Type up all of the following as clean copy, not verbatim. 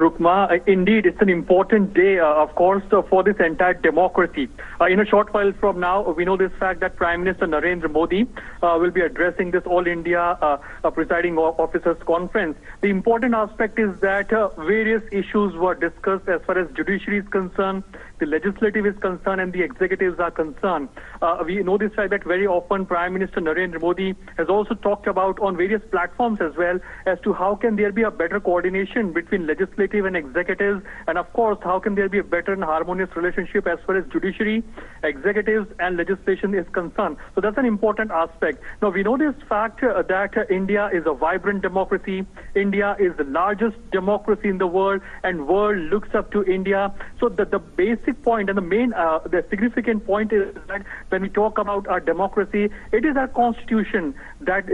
Rukma, indeed, it's an important day, of course, for this entire democracy. In a short while from now, we know this fact that Prime Minister Narendra Modi will be addressing this All India Presiding Officers Conference. The important aspect is that various issues were discussed as far as judiciary is concerned, the legislative is concerned, and the executives are concerned. We know this fact that very often Prime Minister Narendra Modi has also talked about on various platforms as well as to how can there be a better coordination between legislative and executives, and of course how can there be a better and harmonious relationship as far as judiciary, executives and legislation is concerned. So that's an important aspect. Now we know this fact that India is a vibrant democracy. India is the largest democracy in the world, and world looks up to India. So the basic point and the main the significant point is that when we talk about our democracy, it is our constitution that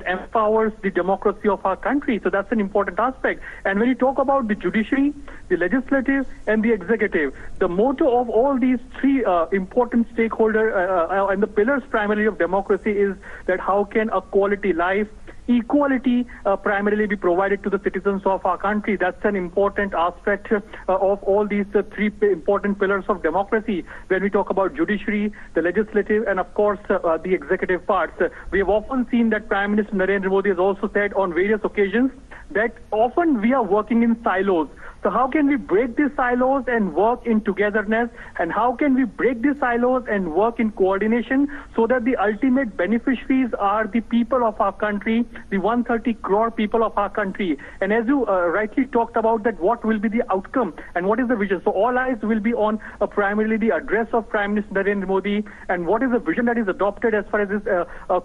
empowers the democracy of our country. So that's an important aspect. And when you talk about the judiciary, the legislative and the executive, the motto of all these three important stakeholders and the pillars primarily of democracy is that how can a quality life, equality primarily be provided to the citizens of our country. That's an important aspect of all these three important pillars of democracy. When we talk about judiciary, the legislative, and of course the executive parts, we have often seen that Prime Minister Narendra Modi has also said on various occasions that often we are working in silos. So how can we break these silos and work in togetherness? And how can we break these silos and work in coordination so that the ultimate beneficiaries are the people of our country, the 130 crore people of our country? And as you rightly talked about that, what will be the outcome and what is the vision? So all eyes will be on primarily the address of Prime Minister Narendra Modi and what is the vision that is adopted as far as this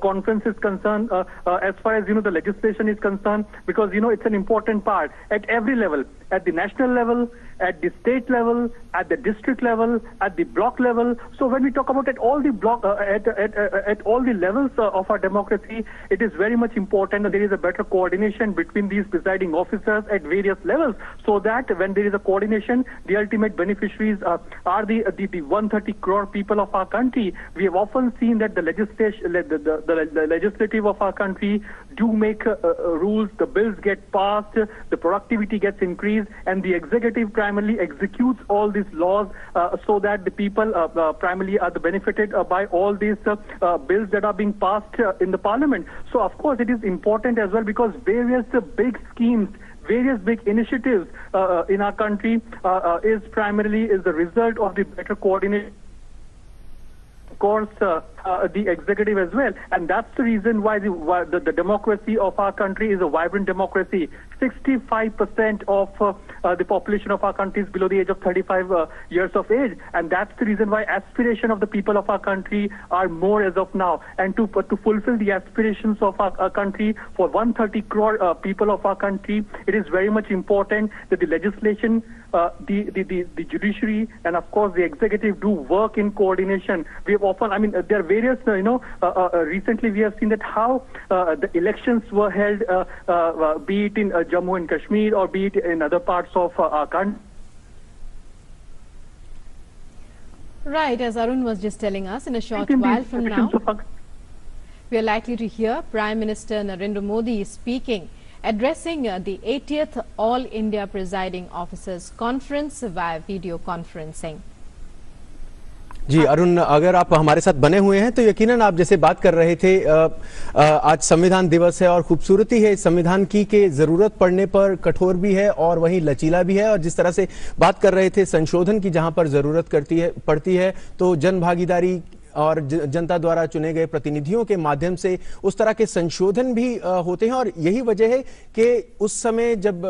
conference is concerned, as far as the legislation is concerned, because it's an important part at every level, at the national level, at the state level, at the district level, at the block level. So when we talk about at all the block, at all the levels of our democracy, it is very much important that there is a better coordination between these presiding officers at various levels, so that when there is a coordination, the ultimate beneficiaries are the 130 crore people of our country. We have often seen that the legislative of our country do make rules, the bills get passed, the productivity gets increased, and the executive primarily executes all these laws so that the people primarily are benefited by all these bills that are being passed in the parliament. So of course it is important as well because various big schemes, various big initiatives in our country is the result of the better coordination, of course, the executive as well. And that's the reason why the democracy of our country is a vibrant democracy. 65% of the population of our country is below the age of 35 years of age. And that's the reason why aspiration of the people of our country are more as of now. And to fulfill the aspirations of our country for 130 crore people of our country, it is very much important that the legislation, the judiciary, and of course the executive do work in coordination. We have often, there are various, recently we have seen that how the elections were held, be it in Jammu and Kashmir or be it in other parts of our country. Right, as Arun was just telling us, in a short while from now, we are likely to hear Prime Minister Narendra Modi speaking, addressing the 80th All India Presiding Officers Conference via video conferencing. जी अरुण, अगर आप हमारे साथ बने हुए हैं तो यकीनन आप जैसे बात कर रहे थे, आज संविधान दिवस है और खूबसूरती है संविधान की कि जरूरत पड़ने पर कठोर भी है और वहीं लचीला भी है। और जिस तरह से बात कर रहे थे संशोधन की, जहां पर जरूरत पड़ती है तो जन भागीदारी और जनता द्वारा चुने गए प्रतिनिधियों के माध्यम से उस तरह के संशोधन भी होते हैं। और यही वजह है कि उस समय जब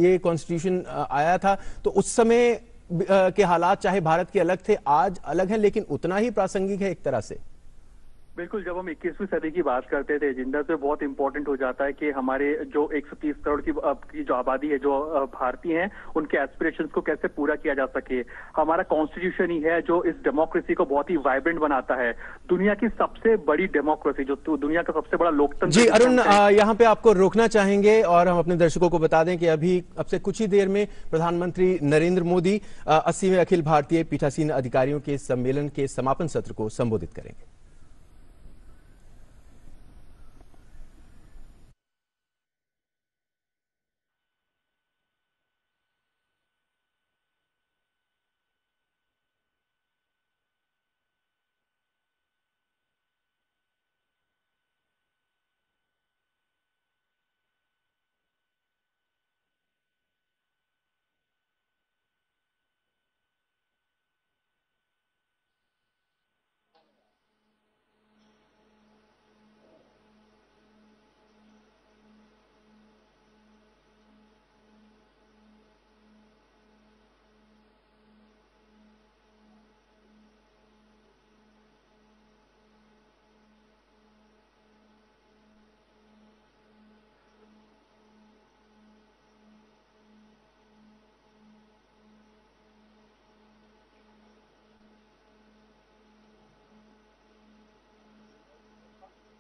ये कॉन्स्टिट्यूशन आया था तो उस समय के हालात चाहे भारत के अलग थे, आज अलग हैं, लेकिन उतना ही प्रासंगिक है एक तरह से। बिल्कुल, जब हम 21वीं सदी की बात करते थे एजेंडा से बहुत इंपॉर्टेंट हो जाता है कि हमारे जो 130 करोड़ की जो आबादी है, जो भारतीय हैं, उनके एस्पिरेशंस को कैसे पूरा किया जा सके। हमारा कॉन्स्टिट्यूशन ही है जो इस डेमोक्रेसी को बहुत ही वाइब्रेंट बनाता है। दुनिया की सबसे बड़ी डेमोक्रेसी, जो दुनिया का सबसे बड़ा लोकतंत्र। जी अरुण, यहाँ पे आपको रोकना चाहेंगे और हम अपने दर्शकों को बता दें कि अब से कुछ ही देर में प्रधानमंत्री नरेंद्र मोदी 80वें अखिल भारतीय पीठासीन अधिकारियों के सम्मेलन के समापन सत्र को संबोधित करेंगे।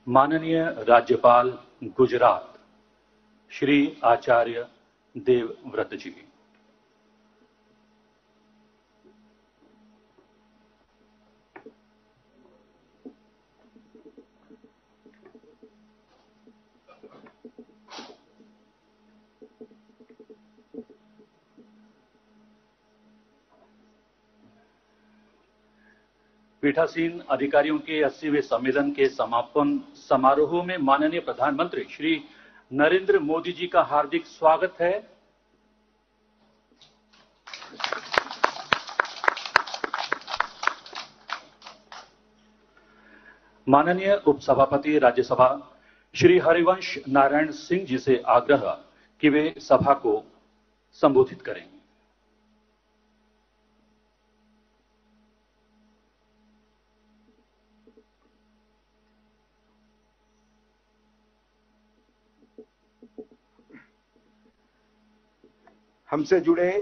माननीय राज्यपाल गुजरात श्री आचार्य देवव्रत जी, पीठासीन अधिकारियों के 80वें सम्मेलन के समापन समारोह में माननीय प्रधानमंत्री श्री नरेंद्र मोदी जी का हार्दिक स्वागत है। माननीय उपसभापति राज्यसभा श्री हरिवंश नारायण सिंह जी से आग्रह कि वे सभा को संबोधित करें। हमसे जुड़े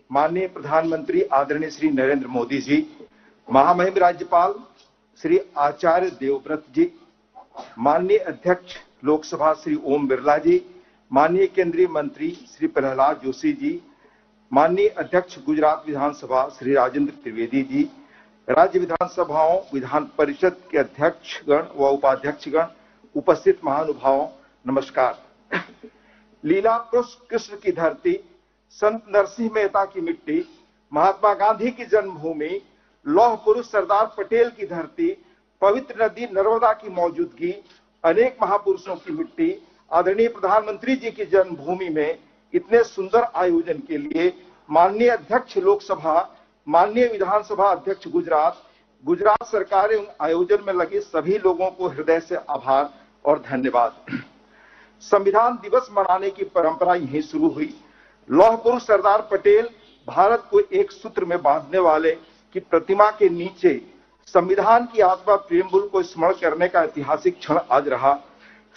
माननीय प्रधानमंत्री आदरणीय श्री नरेंद्र मोदी जी, महामहिम राज्यपाल श्री आचार्य देवव्रत जी, माननीय अध्यक्ष लोकसभा श्री ओम बिरला जी, माननीय केंद्रीय मंत्री श्री प्रहलाद जोशी जी, माननीय अध्यक्ष गुजरात विधानसभा श्री राजेंद्र त्रिवेदी जी, राज्य विधानसभाओं विधान परिषद के अध्यक्षगण व उपाध्यक्षगण, उपस्थित महानुभावों, नमस्कार। लीला पुरुष कृष्ण की धरती, संत नरसिंह मेहता की मिट्टी, महात्मा गांधी की जन्मभूमि, लौह पुरुष सरदार पटेल की धरती, पवित्र नदी नर्मदा की मौजूदगी, अनेक महापुरुषों की मिट्टी, आदरणीय प्रधानमंत्री जी की जन्मभूमि में इतने सुंदर आयोजन के लिए माननीय अध्यक्ष लोकसभा, माननीय विधानसभा अध्यक्ष गुजरात सरकार एवं आयोजन में लगे सभी लोगों को हृदय से आभार और धन्यवाद। संविधान दिवस मनाने की परंपरा यहीं शुरू हुई। लौह पुरुष सरदार पटेल भारत को एक सूत्र में बांधने वाले की प्रतिमा के नीचे संविधान की आत्मा प्रेमबुल को स्मरण करने का ऐतिहासिक क्षण आज रहा।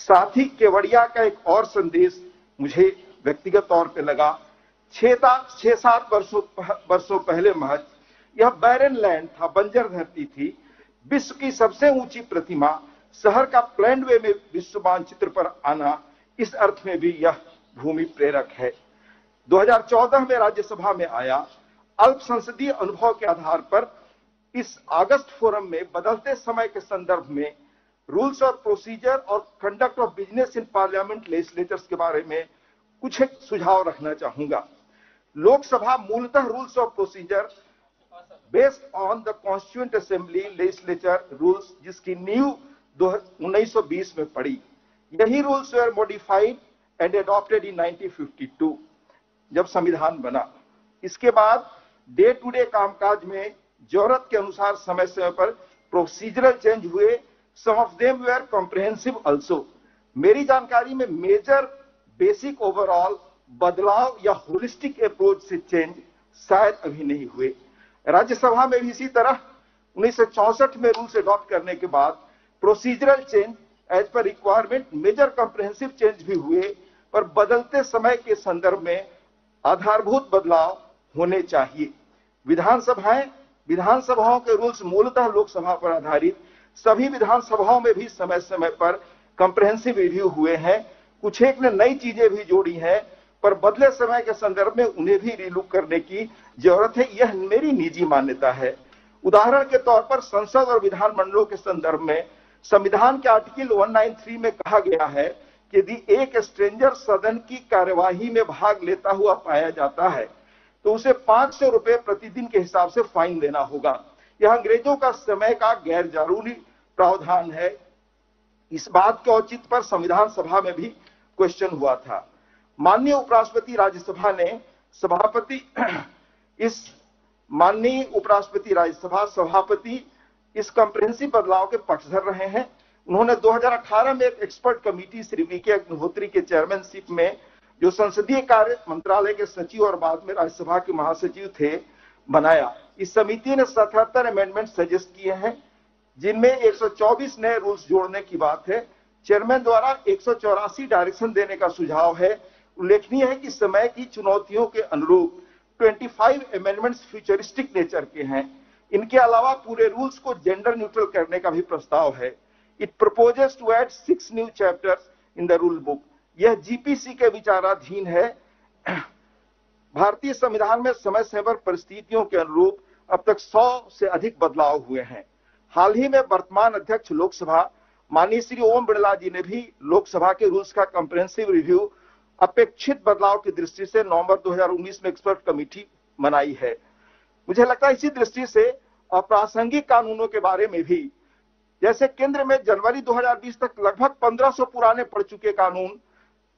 साथ ही केवड़िया का एक और संदेश मुझे व्यक्तिगत तौर पे लगा। 6-7 वर्षों पहले महज यह बैरन लैंड था, बंजर धरती थी। विश्व की सबसे ऊंची प्रतिमा शहर का प्लान्ड वे में विश्व मानचित्र पर आना इस अर्थ में भी यह भूमि प्रेरक है। 2014 में राज्यसभा में आया। अल्प संसदीय अनुभव के आधार पर इस अगस्त फोरम में बदलते समय के संदर्भ में रूल्स ऑफ प्रोसीजर और conduct of business in parliament legislatures के बारे में कुछ एक सुझाव रखना चाहूंगा। लोकसभा मूलतः rules of procedure based on the constituent assembly legislature rules, जिसकी नींव 1920 में पड़ी। यही rules were modified and adopted in 1952 जब संविधान बना। इसके बाद डे टू डे कामकाज में जरूरत के अनुसार समय समय पर प्रोसीजरल चेंज हुए। Some of them were comprehensive also. मेरी जानकारी में मेजर बेसिक ओवरऑल बदलाव या होलिस्टिक अप्रोच से चेंज शायद अभी नहीं हुए। राज्यसभा में भी इसी तरह 1964 में रूल्स अडॉप्ट करने के बाद procedural change as per requirement major comprehensive change भी हुए, पर बदलते समय के संदर्भ में आधारभूत बदलाव होने चाहिए। विधानसभाओं के रूल्स मूलतः लोकसभा पर आधारित। सभी विधानसभाओं में भी समय समय पर कॉम्प्रिहेंसिव रिव्यू हुए हैं। कुछ एक ने नई चीजें भी जोड़ी हैं, पर बदले समय के संदर्भ में उन्हें भी रिलुक करने की जरूरत है। यह मेरी निजी मान्यता है। उदाहरण के तौर पर संसद और विधानमंडलों के संदर्भ में संविधान के आर्टिकल 193 में कहा गया है कि यदि एक स्ट्रेंजर सदन की कार्यवाही में भाग लेता हुआ पाया जाता है तो उसे 500 रुपए प्रतिदिन के हिसाब से फाइन देना होगा। यह अंग्रेजों का समय का गैर जरूरी प्रावधान है। इस बात के औचित्य पर संविधान सभा में भी क्वेश्चन हुआ था। माननीय उपराष्ट्रपति राज्यसभा ने सभापति इस कॉम्प्रिहेंसिव बदलाव के पक्षधर रहे हैं। उन्होंने 2018 में एक एक्सपर्ट कमेटी श्री वीके अग्निहोत्री के चेयरमैनशिप में, जो संसदीय कार्य मंत्रालय के सचिव और बाद में राज्यसभा के महासचिव थे, बनाया। इस समिति ने 77 अमेंडमेंट सजेस्ट किए हैं, जिनमें 124 नए रूल्स जोड़ने की बात है। चेयरमैन द्वारा 184 डायरेक्शन देने का सुझाव है। उल्लेखनीय है कि समय की चुनौतियों के अनुरूप 25 अमेंडमेंट्स फ्यूचरिस्टिक नेचर के हैं। इनके अलावा पूरे रूल्स को जेंडर न्यूट्रल करने का भी प्रस्ताव है। It proposes to add 6 new chapters in the rule book. यह जीपीसी के विचाराधीन है। भारतीय संविधान में समय समय पर परिस्थितियों के अनुरूप अब तक 100 से अधिक बदलाव हुए हैं। हाल ही में वर्तमान अध्यक्ष लोकसभा माननीय श्री ओम बिरला जी ने भी लोकसभा के रूल्स का कॉम्प्रिहेंसिव रिव्यू अपेक्षित बदलाव की दृष्टि से नवंबर 2019 में एक्सपर्ट कमेटी बनाई है। मुझे लगता है इसी दृष्टि से अप्रासंगिक कानूनों के बारे में भी, जैसे केंद्र में जनवरी 2020 तक लगभग 1500 पुराने पड़ चुके कानून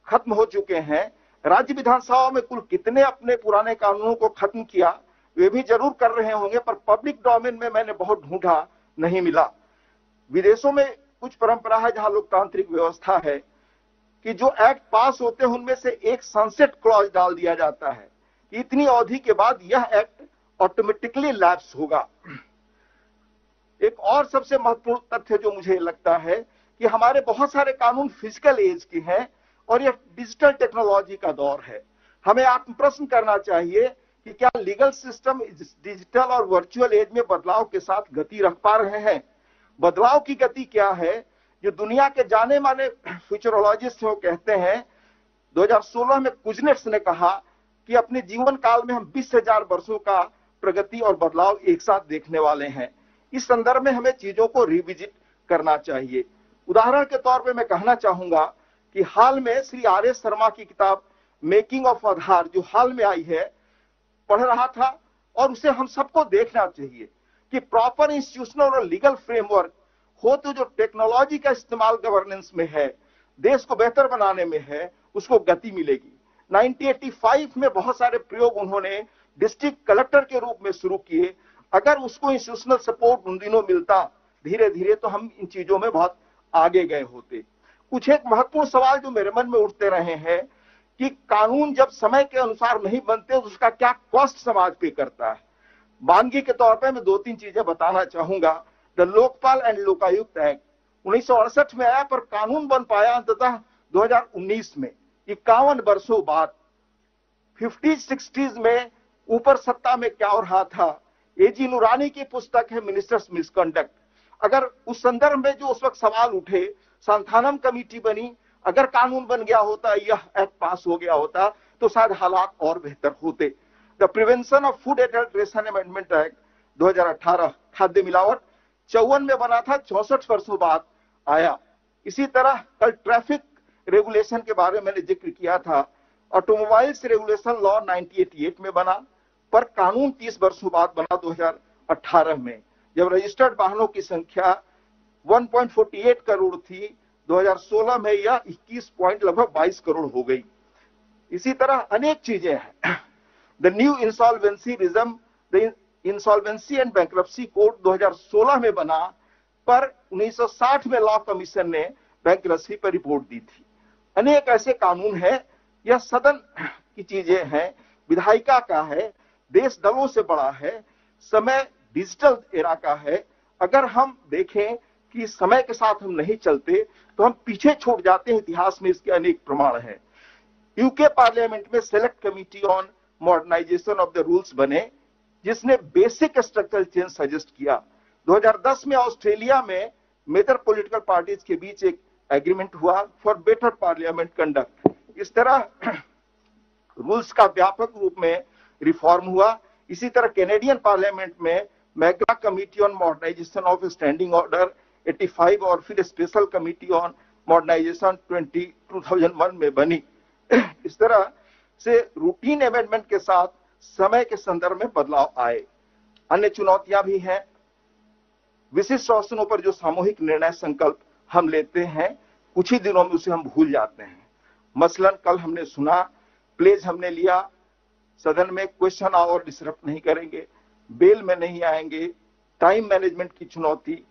खत्म हो चुके हैं। राज्य विधानसभा में कुल कितने अपने पुराने कानूनों को खत्म किया वे भी जरूर कर रहे होंगे, पर पब्लिक डोमेन में मैंने बहुत ढूंढा, नहीं मिला। विदेशों में कुछ परंपरा है जहां लोकतांत्रिक व्यवस्था है कि जो एक्ट पास होते हैं उनमें से एक सनसेट क्लॉज डाल दिया जाता है कि इतनी अवधि के बाद यह एक्ट ऑटोमेटिकली लैप्स होगा। एक और सबसे महत्वपूर्ण तथ्य जो मुझे लगता है कि हमारे बहुत सारे कानून फिजिकल एज के हैं और यह डिजिटल टेक्नोलॉजी का दौर है। हमें आत्म प्रश्न करना चाहिए कि क्या लीगल सिस्टम डिजिटल और वर्चुअल एज में बदलाव के साथ गति रख पा रहे हैं। बदलाव की गति क्या है, जो दुनिया के जाने माने फ्यूचरोलॉजिस्ट वो कहते हैं, 2016 में कुजनेट्स ने कहा कि अपने जीवन काल में हम 20,000 वर्षों का प्रगति और बदलाव एक साथ देखने वाले हैं। इस संदर्भ में हमें चीजों को रिविजिट करना चाहिए। उदाहरण के तौर पे मैं कहना चाहूंगा कि हाल में श्री आर.एस. शर्मा की किताब मेकिंग ऑफ आधार जो हाल में आई है, पढ़ रहा था और उसे हम सबको देखना चाहिए कि प्रॉपर इंस्टीट्यूशनल और लीगल फ्रेमवर्क हो तो जो टेक्नोलॉजी का इस्तेमाल गवर्नेंस में है, देश को बेहतर बनाने में है, उसको गति मिलेगी। 1985 में बहुत सारे प्रयोग उन्होंने डिस्ट्रिक्ट कलेक्टर के रूप में शुरू किए। अगर उसको इंस्टीट्यूशनल सपोर्ट उन दिनों मिलता धीरे धीरे तो हम इन चीजों में बहुत आगे गए होते। कुछ एक महत्वपूर्ण सवाल जो मेरे मन में उठते रहे हैं कि कानून जब समय के अनुसार नहीं बनते तो उसका क्या कॉस्ट समाज पे करता है। मानगी के तौर पे मैं 2-3 चीजें बताना चाहूंगा। The Lokpal and Lokayukta act 1968 में आया, पर कानून बन पाया अंततः 2019 में, 51 वर्षों बाद। 50-60s में ऊपर सत्ता में क्या हो रहा था, एजी नूरानी की पुस्तक है मिनिस्टर्स मिसकंडक्ट। अगर उस संदर्भ में जो उस वक्त सवाल उठे, संथानम कमेटी बनी, अगर कानून बन गया होता, यह एक्ट पास हो गया होता तो शायद हालात और बेहतर होते। The prevention of food adulteration amendment act 2018 खाद्य मिलावट 54 में बना था, 64 वर्षों बाद आया। इसी तरह कल ट्रैफिक रेगुलेशन के बारे में मैंने जिक्र किया था, ऑटोमोबाइल्स रेगुलेशन लॉ 1988 में बना, पर कानून 30 वर्षों बाद बना 2018 में, जब रजिस्टर्ड वाहनों की संख्या 1.48 करोड़ थी। 2016 में यह 22 करोड़ हो गई। इसी तरह अनेक चीजें हैं। The new insolvency regime, the insolvency and bankruptcy code 2016 में बना, पर 1960 में लॉ कमीशन ने बैंक्रप्सी पर रिपोर्ट दी थी। अनेक ऐसे कानून हैं। यह सदन की चीजें हैं, विधायिका का है, देश दलों से बड़ा है, समय डिजिटल एरा का है। अगर हम देखें कि समय के साथ हम नहीं चलते तो हम पीछे छूट जाते हैं। इतिहास में इसके अनेक प्रमाण हैं। यूके पार्लियामेंट में select committee on modernisation of the rules बने, जिसने बेसिक स्ट्रक्चरल चेंज सजेस्ट किया। 2010 में ऑस्ट्रेलिया में मेजर पॉलिटिकल पार्टीज के बीच एक एग्रीमेंट हुआ फॉर बेटर पार्लियामेंट कंडक्ट। इस तरह रूल्स का व्यापक रूप में रिफॉर्म हुआ। इसी तरह कैनेडियन पार्लियामेंट में McGrath committee on modernisation of standing order 85 और फिर स्पेशल कमिटी ऑन मॉडर्नाइजेशन 2001 में बनी। इस तरह से रूटीन अमेंडमेंट के साथ समय के संदर्भ में बदलाव आए। अन्य चुनौतियां भी हैं। विशिष्ट शासनों पर जो सामूहिक निर्णय संकल्प हम लेते हैं, कुछ ही दिनों में उसे हम भूल जाते हैं। मसलन कल हमने सुना, प्लेज हमने लिया, सदन में क्वेश्चन आवर डिसरप्ट नहीं करेंगे, बेल में नहीं आएंगे, टाइम मैनेजमेंट की चुनौती,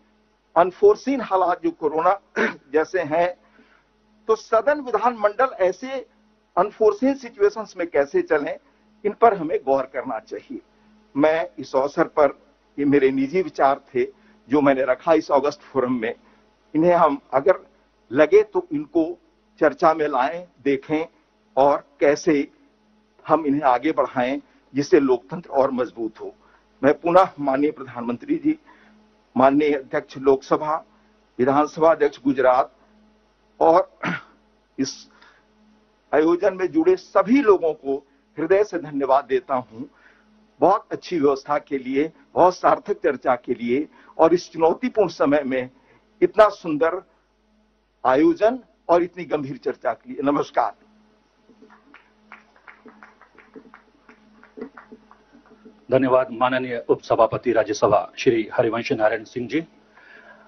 अनफोर्सीन हालात जो कोरोना जैसे हैं, तो सदन विधानमंडल ऐसे अनफोर्सीन सिचुएशंस में कैसे चलें, इन पर हमें गौर करना चाहिए। मैं इस अवसर पर, ये मेरे निजी विचार थे जो मैंने रखा इस अगस्त फोरम में, इन्हें हम अगर लगे तो इनको चर्चा में लाएं, देखें और कैसे हम इन्हें आगे बढ़ाएं जिससे लोकतंत्र और मजबूत हो। मैं पुनः माननीय प्रधानमंत्री जी, माननीय अध्यक्ष लोकसभा, विधानसभा अध्यक्ष गुजरात और इस आयोजन में जुड़े सभी लोगों को हृदय से धन्यवाद देता हूं। बहुत अच्छी व्यवस्था के लिए, बहुत सार्थक चर्चा के लिए और इस चुनौतीपूर्ण समय में इतना सुंदर आयोजन और इतनी गंभीर चर्चा के लिए नमस्कार। धन्यवाद माननीय उपसभापति राज्यसभा श्री हरिवंश नारायण सिंह जी।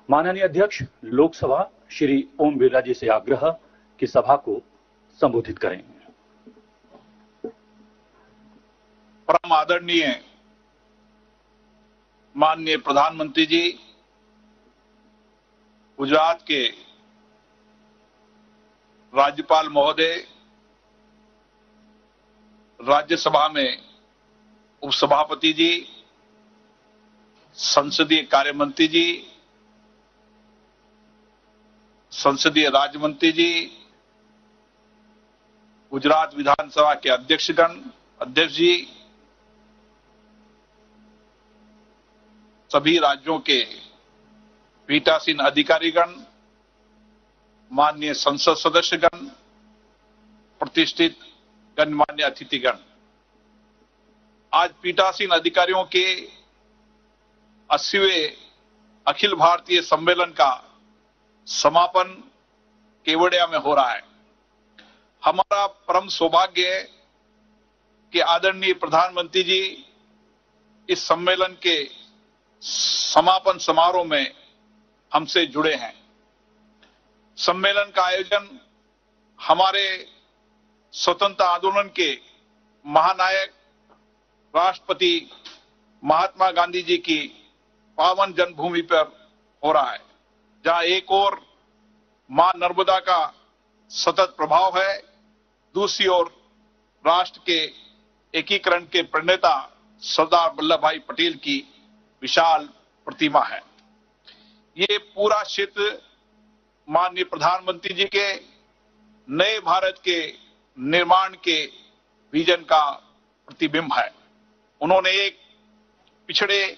माननीय अध्यक्ष लोकसभा श्री ओम बिरला जी से आग्रह कि सभा को संबोधित करें। परम आदरणीय माननीय प्रधानमंत्री जी, गुजरात के राज्यपाल महोदय, राज्यसभा में उपसभापति जी, संसदीय कार्य मंत्री जी, संसदीय राज्य मंत्री जी, गुजरात विधानसभा के अध्यक्ष जी, सभी राज्यों के पीठासीन अधिकारीगण, माननीय संसद सदस्यगण, प्रतिष्ठित गणमान्य अतिथिगण, आज पीठासीन अधिकारियों के 80वें अखिल भारतीय सम्मेलन का समापन केवड़िया में हो रहा है। हमारा परम सौभाग्य है कि आदरणीय प्रधानमंत्री जी इस सम्मेलन के समापन समारोह में हमसे जुड़े हैं। सम्मेलन का आयोजन हमारे स्वतंत्रता आंदोलन के महानायक राष्ट्रपति महात्मा गांधी जी की पावन जन्मभूमि पर हो रहा है, जहां एक ओर मां नर्मदा का सतत प्रभाव है, दूसरी ओर राष्ट्र के एकीकरण के प्रणेता सरदार वल्लभ भाई पटेल की विशाल प्रतिमा है। ये पूरा क्षेत्र माननीय प्रधानमंत्री जी के नए भारत के निर्माण के विजन का प्रतिबिंब है। उन्होंने एक पिछड़े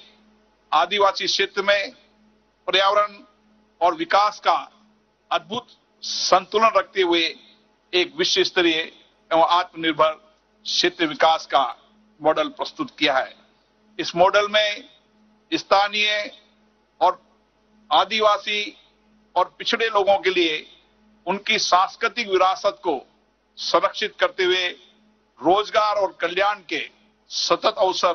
आदिवासी क्षेत्र में पर्यावरण और विकास का अद्भुत संतुलन रखते हुए एक विश्व स्तरीय एवं आत्मनिर्भर क्षेत्र विकास का मॉडल प्रस्तुत किया है। इस मॉडल में स्थानीय और आदिवासी और पिछड़े लोगों के लिए उनकी सांस्कृतिक विरासत को संरक्षित करते हुए रोजगार और कल्याण के सतत अवसर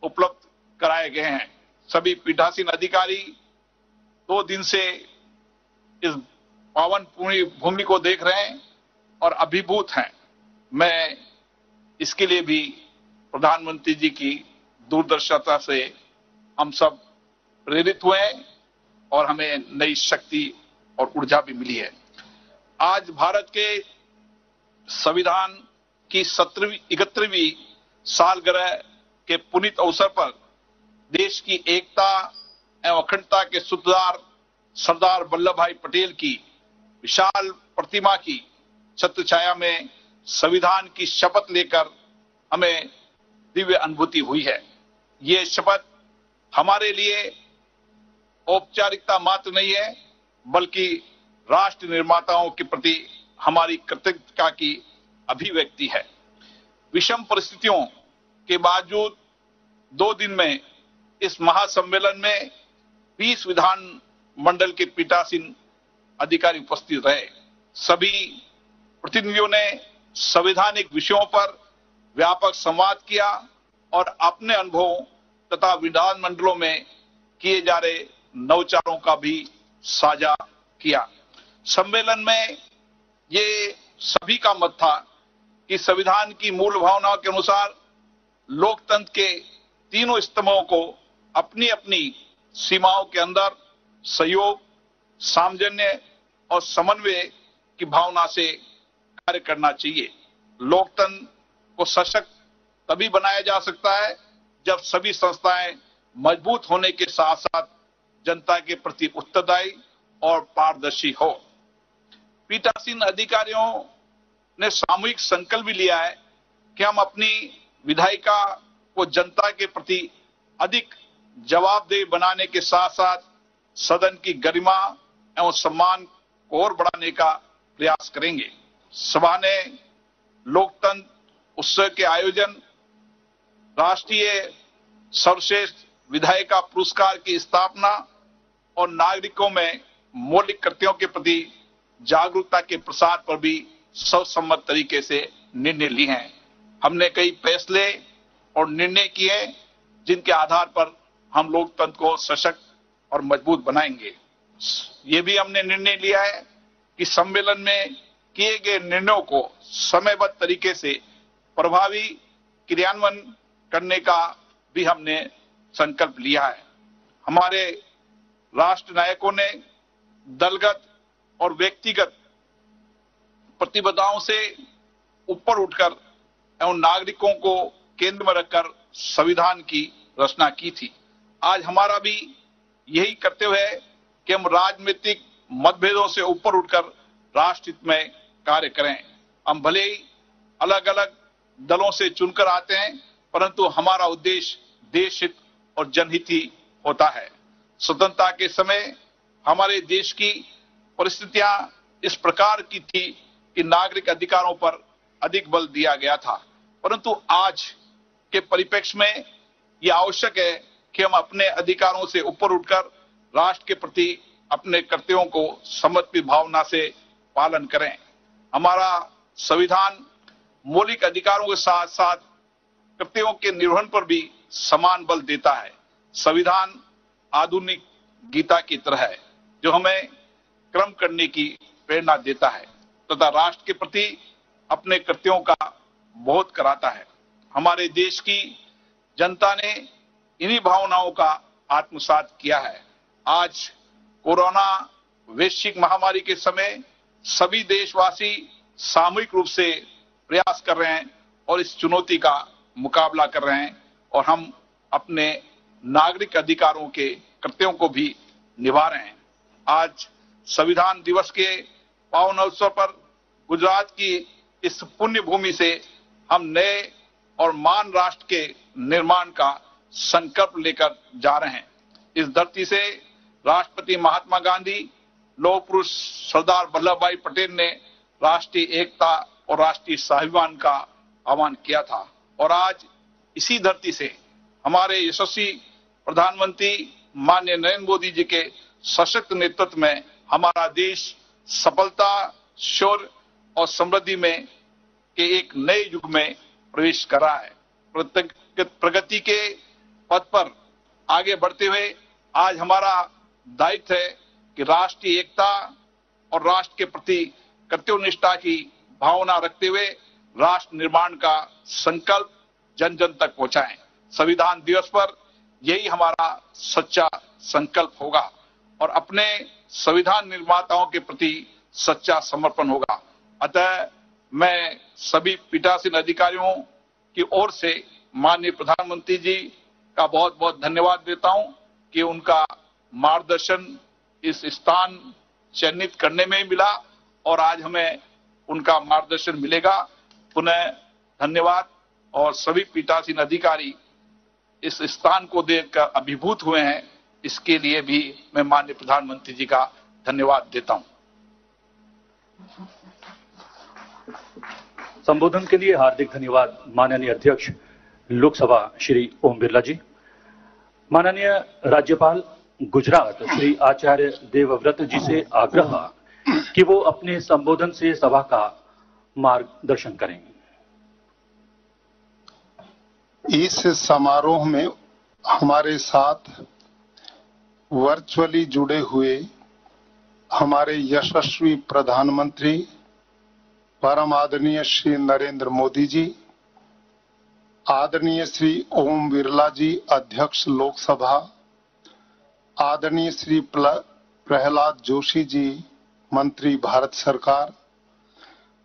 उपलब्ध कराए गए हैं। सभी पीठासीन अधिकारी 2 दिन से इस पावन भूमि को देख रहे हैं और अभिभूत हैं। मैं इसके लिए भी प्रधानमंत्री जी की दूरदर्शिता से हम सब प्रेरित हुए हैं और हमें नई शक्ति और ऊर्जा भी मिली है। आज भारत के संविधान की 71वीं सालगिरह के पुनीत अवसर पर देश की एकता एवं अखंडता के सूत्रधार सरदार वल्लभ भाई पटेल की विशाल प्रतिमा की छत्र छाया में संविधान की शपथ लेकर हमें दिव्य अनुभूति हुई है। ये शपथ हमारे लिए औपचारिकता मात्र नहीं है, बल्कि राष्ट्र निर्माताओं के प्रति हमारी कृतज्ञता की अभिव्यक्ति है। विषम परिस्थितियों के बावजूद 2 दिन में इस महासम्मेलन में 20 विधान मंडल के पीठासीन अधिकारी उपस्थित रहे। सभी प्रतिनिधियों ने संवैधानिक विषयों पर व्यापक संवाद किया और अपने अनुभवों तथा विधान मंडलों में किए जा रहे नवचारों का भी साझा किया। सम्मेलन में ये सभी का मत था कि संविधान की मूल भावनाओं के अनुसार लोकतंत्र के तीनों स्तंभों को अपनी अपनी सीमाओं के अंदर सहयोग, सामंजस्य और समन्वय की भावना से कार्य करना चाहिए। लोकतंत्र को सशक्त तभी बनाया जा सकता है जब सभी संस्थाएं मजबूत होने के साथ साथ जनता के प्रति उत्तरदायी और पारदर्शी हो। पीठासीन अधिकारियों ने सामूहिक संकल्प भी लिया है कि हम अपनी विधायिका को जनता के प्रति अधिक जवाबदेह बनाने के साथ साथ सदन की गरिमा एवं सम्मान को और बढ़ाने का प्रयास करेंगे। सभा ने लोकतंत्र उत्सव के आयोजन, राष्ट्रीय सर्वश्रेष्ठ विधायिका पुरस्कार की स्थापना और नागरिकों में मौलिक कर्तव्यों के प्रति जागरूकता के प्रसार पर भी सर्वसम्मत तरीके से निर्णय लिए हैं। हमने कई फैसले और निर्णय किए जिनके आधार पर हम लोकतंत्र को सशक्त और मजबूत बनाएंगे। ये भी हमने निर्णय लिया है कि सम्मेलन में किए गए निर्णयों को समयबद्ध तरीके से प्रभावी क्रियान्वयन करने का भी हमने संकल्प लिया है। हमारे राष्ट्र नायकों ने दलगत और व्यक्तिगत प्रतिबद्धताओं से ऊपर उठकर एवं नागरिकों को केंद्र में रखकर संविधान की रचना की थी। आज हमारा भी यही कर्तव्य है कि हम राजनीतिक मतभेदों से ऊपर उठकर राष्ट्र हित में कार्य करें। हम भले ही अलग अलग दलों से चुनकर आते हैं, परंतु हमारा उद्देश्य देश हित और जनहित ही होता है। स्वतंत्रता के समय हमारे देश की परिस्थितियां इस प्रकार की थी कि नागरिक अधिकारों पर अधिक बल दिया गया था, परंतु आज के परिप्रेक्ष्य में यह आवश्यक है कि हम अपने अधिकारों से ऊपर उठकर राष्ट्र के प्रति अपने कर्तव्यों को समर्पित भावना से पालन करें। हमारा संविधान मौलिक अधिकारों के साथ साथ कर्तव्यों के निर्वहन पर भी समान बल देता है। संविधान आधुनिक गीता की तरह है जो हमें कर्म करने की प्रेरणा देता है तथा राष्ट्र के प्रति अपने कर्तव्यों का बोध कराता है। हमारे देश की जनता ने इन्हीं भावनाओं का आत्मसात किया है। आज कोरोना वैश्विक महामारी के समय सभी देशवासी सामूहिक रूप से प्रयास कर रहे हैं और इस चुनौती का मुकाबला कर रहे हैं और हम अपने नागरिक अधिकारों के कर्तव्यों को भी निभा रहे हैं। आज संविधान दिवस के पावन अवसर पर गुजरात की इस पुण्य भूमि से हम नए और महान राष्ट्र के निर्माण का संकल्प लेकर जा रहे हैं। इस धरती से राष्ट्रपति महात्मा गांधी, लौह पुरुष सरदार वल्लभ भाई पटेल ने राष्ट्रीय एकता और राष्ट्रीय स्वाभिमान का आह्वान किया था और आज इसी धरती से हमारे यशस्वी प्रधानमंत्री माननीय नरेंद्र मोदी जी के सशक्त नेतृत्व में हमारा देश सफलता, शौर्य और समृद्धि में के एक नए युग में प्रवेश कर रहा है। प्रगति के पथ पर आगे बढ़ते हुए आज हमारा दायित्व है कि राष्ट्रीय एकता और राष्ट्र के प्रति कर्तव्यनिष्ठा की भावना रखते हुए राष्ट्र निर्माण का संकल्प जन जन तक पहुंचाएं। संविधान दिवस पर यही हमारा सच्चा संकल्प होगा और अपने संविधान निर्माताओं के प्रति सच्चा समर्पण होगा। अतः मैं सभी पीठासीन अधिकारियों की ओर से माननीय प्रधानमंत्री जी का बहुत बहुत धन्यवाद देता हूं कि उनका मार्गदर्शन इस स्थान चयनित करने में मिला और आज हमें उनका मार्गदर्शन मिलेगा। पुनः धन्यवाद और सभी पीठासीन अधिकारी इस स्थान को देखकर अभिभूत हुए हैं, इसके लिए भी मैं माननीय प्रधानमंत्री जी का धन्यवाद देता हूं। संबोधन के लिए हार्दिक धन्यवाद माननीय अध्यक्ष लोकसभा श्री ओम बिरला जी। माननीय राज्यपाल गुजरात श्री आचार्य देवव्रत जी से आग्रह कि वो अपने संबोधन से सभा का मार्गदर्शन करें। इस समारोह में हमारे साथ वर्चुअली जुड़े हुए हमारे यशस्वी प्रधानमंत्री परम आदरणीय श्री नरेंद्र मोदी जी, आदरणीय श्री ओम बिरला जी अध्यक्ष लोकसभा, आदरणीय श्री प्रहलाद जोशी जी मंत्री भारत सरकार,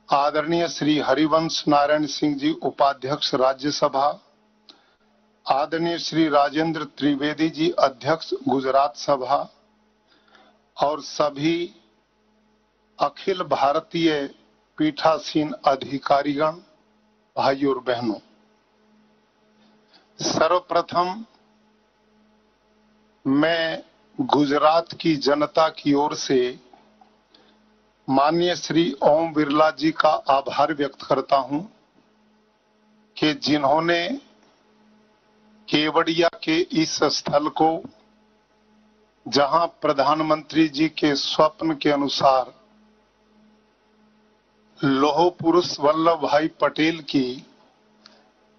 आदरणीय श्री हरिवंश नारायण सिंह जी उपाध्यक्ष राज्यसभा, आदरणीय श्री राजेंद्र त्रिवेदी जी अध्यक्ष गुजरात सभा और सभी अखिल भारतीय पीठासीन अधिकारीगण, भाइयों और बहनों, सर्वप्रथम मैं गुजरात की जनता की ओर से माननीय श्री ओम बिरला जी का आभार व्यक्त करता हूं कि जिन्होंने केवड़िया के इस स्थल को, जहां प्रधानमंत्री जी के स्वप्न के अनुसार लौह पुरुष वल्लभ भाई पटेल की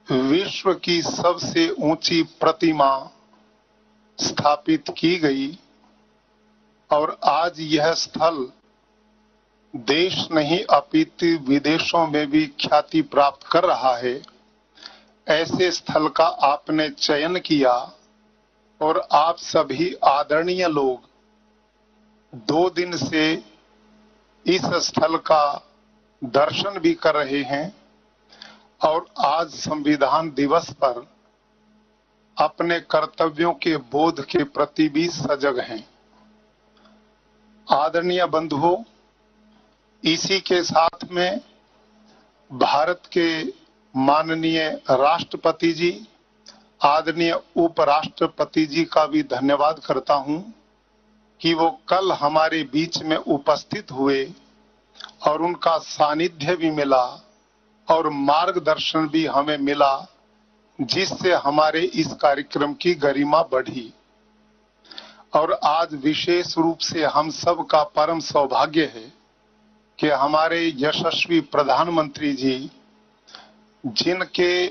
विश्व की सबसे ऊंची प्रतिमा स्थापित की गई और आज यह स्थल देश नहीं अपितु विदेशों में भी ख्याति प्राप्त कर रहा है, ऐसे स्थल का आपने चयन किया और आप सभी आदरणीय लोग 2 दिन से इस स्थल का दर्शन भी कर रहे हैं और आज संविधान दिवस पर अपने कर्तव्यों के बोध के प्रति भी सजग हैं। आदरणीय बंधुओं, इसी के साथ में भारत के माननीय राष्ट्रपति जी, आदरणीय उपराष्ट्रपति जी का भी धन्यवाद करता हूं कि वो कल हमारे बीच में उपस्थित हुए और उनका सानिध्य भी मिला और मार्गदर्शन भी हमें मिला, जिससे हमारे इस कार्यक्रम की गरिमा बढ़ी। और आज विशेष रूप से हम सब का परम सौभाग्य है कि हमारे यशस्वी प्रधानमंत्री जी, जिनके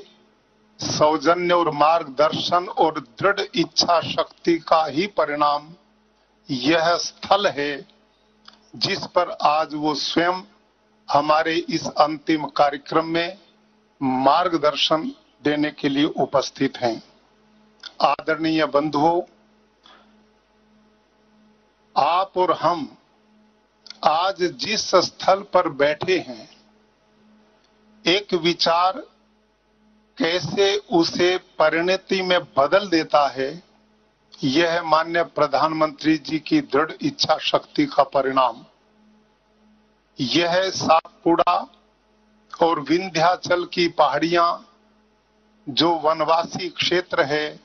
सौजन्य और मार्गदर्शन और दृढ़ इच्छा शक्ति का ही परिणाम यह स्थल है जिस पर आज वो स्वयं हमारे इस अंतिम कार्यक्रम में मार्गदर्शन देने के लिए उपस्थित हैं। आदरणीय बंधुओं, आप और हम आज जिस स्थल पर बैठे हैं, एक विचार कैसे उसे परिणति में बदल देता है, यह माननीय प्रधानमंत्री जी की दृढ़ इच्छा शक्ति का परिणाम। यह सातपुड़ा और विंध्याचल की पहाड़ियां जो वनवासी क्षेत्र है,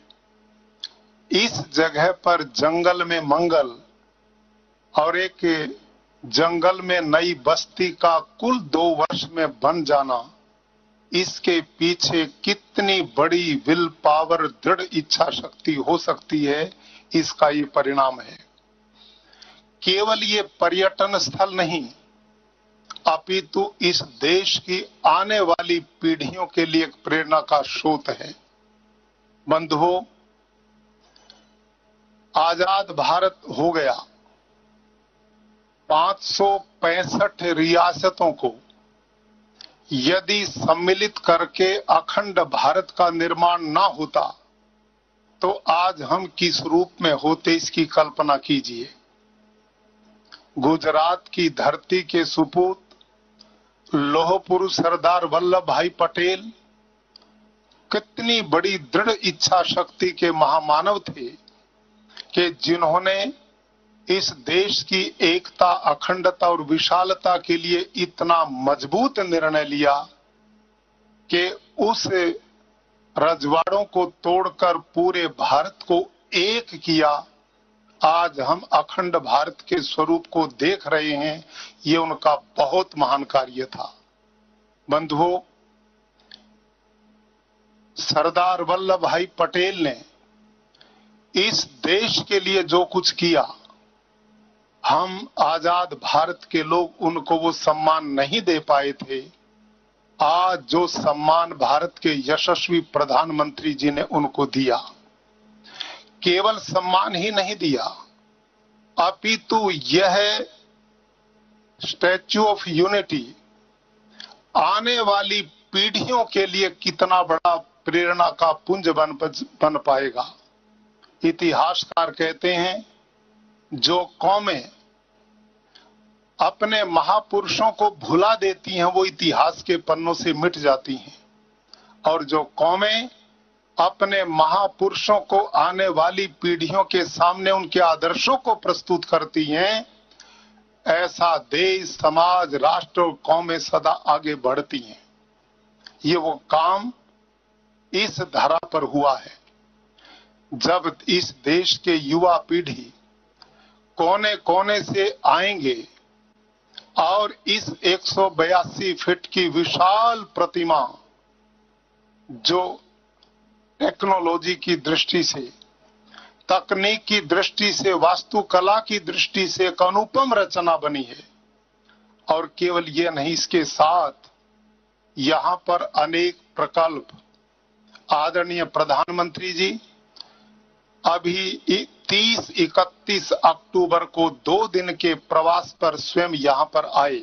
इस जगह पर जंगल में मंगल और एक जंगल में नई बस्ती का कुल 2 वर्ष में बन जाना, इसके पीछे कितनी बड़ी विल पावर, दृढ़ इच्छा शक्ति हो सकती है, इसका ये परिणाम है। केवल ये पर्यटन स्थल नहीं, अपितु इस देश की आने वाली पीढ़ियों के लिए एक प्रेरणा का स्रोत है। बंधुओं, आजाद भारत हो गया, 565 रियासतों को यदि सम्मिलित करके अखंड भारत का निर्माण ना होता तो आज हम किस रूप में होते, इसकी कल्पना कीजिए। गुजरात की धरती के सुपूत लौह पुरुष सरदार वल्लभ भाई पटेल कितनी बड़ी दृढ़ इच्छा शक्ति के महामानव थे कि जिन्होंने इस देश की एकता, अखंडता और विशालता के लिए इतना मजबूत निर्णय लिया कि उस रजवाड़ों को तोड़कर पूरे भारत को एक किया। आज हम अखंड भारत के स्वरूप को देख रहे हैं, ये उनका बहुत महान कार्य था। बंधुओं, सरदार वल्लभ भाई पटेल ने इस देश के लिए जो कुछ किया, हम आजाद भारत के लोग उनको वो सम्मान नहीं दे पाए थे। आज जो सम्मान भारत के यशस्वी प्रधानमंत्री जी ने उनको दिया, केवल सम्मान ही नहीं दिया, अपितु यह स्टैच्यू ऑफ यूनिटी आने वाली पीढ़ियों के लिए कितना बड़ा प्रेरणा का पुंज बन पाएगा। इतिहासकार कहते हैं, जो कौमें अपने महापुरुषों को भुला देती हैं वो इतिहास के पन्नों से मिट जाती हैं, और जो कौमें अपने महापुरुषों को आने वाली पीढ़ियों के सामने उनके आदर्शों को प्रस्तुत करती हैं, ऐसा देश, समाज, राष्ट्र और कौमें सदा आगे बढ़ती हैं। ये वो काम इस धरा पर हुआ है। जब इस देश के युवा पीढ़ी कोने कोने से आएंगे और इस 182 फीट की विशाल प्रतिमा जो टेक्नोलॉजी की दृष्टि से, तकनीक की दृष्टि से, वास्तुकला की दृष्टि से एक अनुपम रचना बनी है। और केवल ये नहीं, इसके साथ यहां पर अनेक प्रकल्प आदरणीय प्रधानमंत्री जी अभी 30-31 अक्टूबर को 2 दिन के प्रवास पर स्वयं यहां पर आए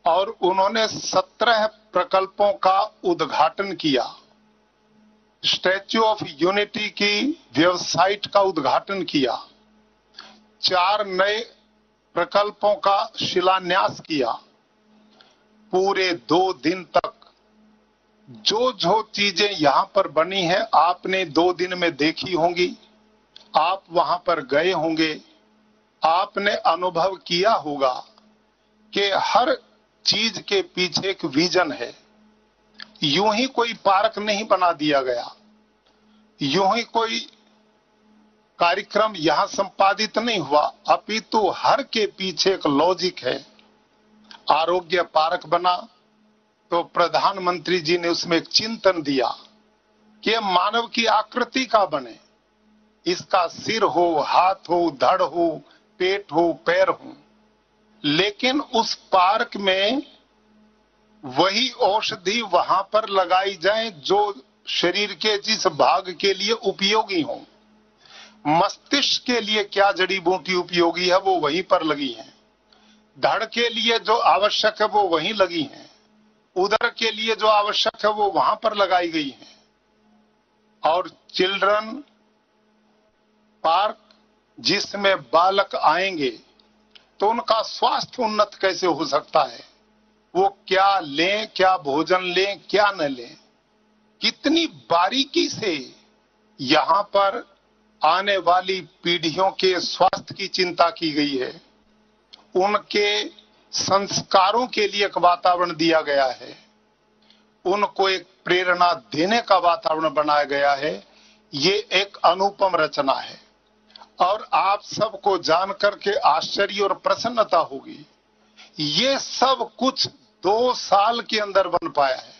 और उन्होंने 17 प्रकल्पों का उद्घाटन किया। स्टैच्यू ऑफ यूनिटी की वेबसाइट का उद्घाटन किया, 4 नए प्रकल्पों का शिलान्यास किया। पूरे 2 दिन तक जो जो चीजें यहां पर बनी है आपने 2 दिन में देखी होंगी, आप वहां पर गए होंगे, आपने अनुभव किया होगा कि हर चीज के पीछे एक विजन है। यूं ही कोई पार्क नहीं बना दिया गया, यूं ही कोई कार्यक्रम यहां संपादित नहीं हुआ, अपितु हर के पीछे एक लॉजिक है। आरोग्य पार्क बना तो प्रधानमंत्री जी ने उसमें एक चिंतन दिया कि मानव की आकृति का बने, इसका सिर हो, हाथ हो, धड़ हो, पेट हो, पैर हो, लेकिन उस पार्क में वही औषधि वहां पर लगाई जाए जो शरीर के जिस भाग के लिए उपयोगी हो। मस्तिष्क के लिए क्या जड़ी बूटी उपयोगी है वो वहीं पर लगी है, धड़ के लिए जो आवश्यक है वो वहीं लगी है, उदर के लिए जो आवश्यक है वो वहां पर लगाई गई है। और चिल्ड्रन पार्क जिसमें बालक आएंगे तो उनका स्वास्थ्य उन्नत कैसे हो सकता है, वो क्या लें, क्या भोजन लें, क्या न लें, कितनी बारीकी से यहां पर आने वाली पीढ़ियों के स्वास्थ्य की चिंता की गई है। उनके संस्कारों के लिए एक वातावरण दिया गया है, उनको एक प्रेरणा देने का वातावरण बनाया गया है। ये एक अनुपम रचना है और आप सबको जानकर के आश्चर्य और प्रसन्नता होगी। ये सब कुछ 2 साल के अंदर बन पाया है।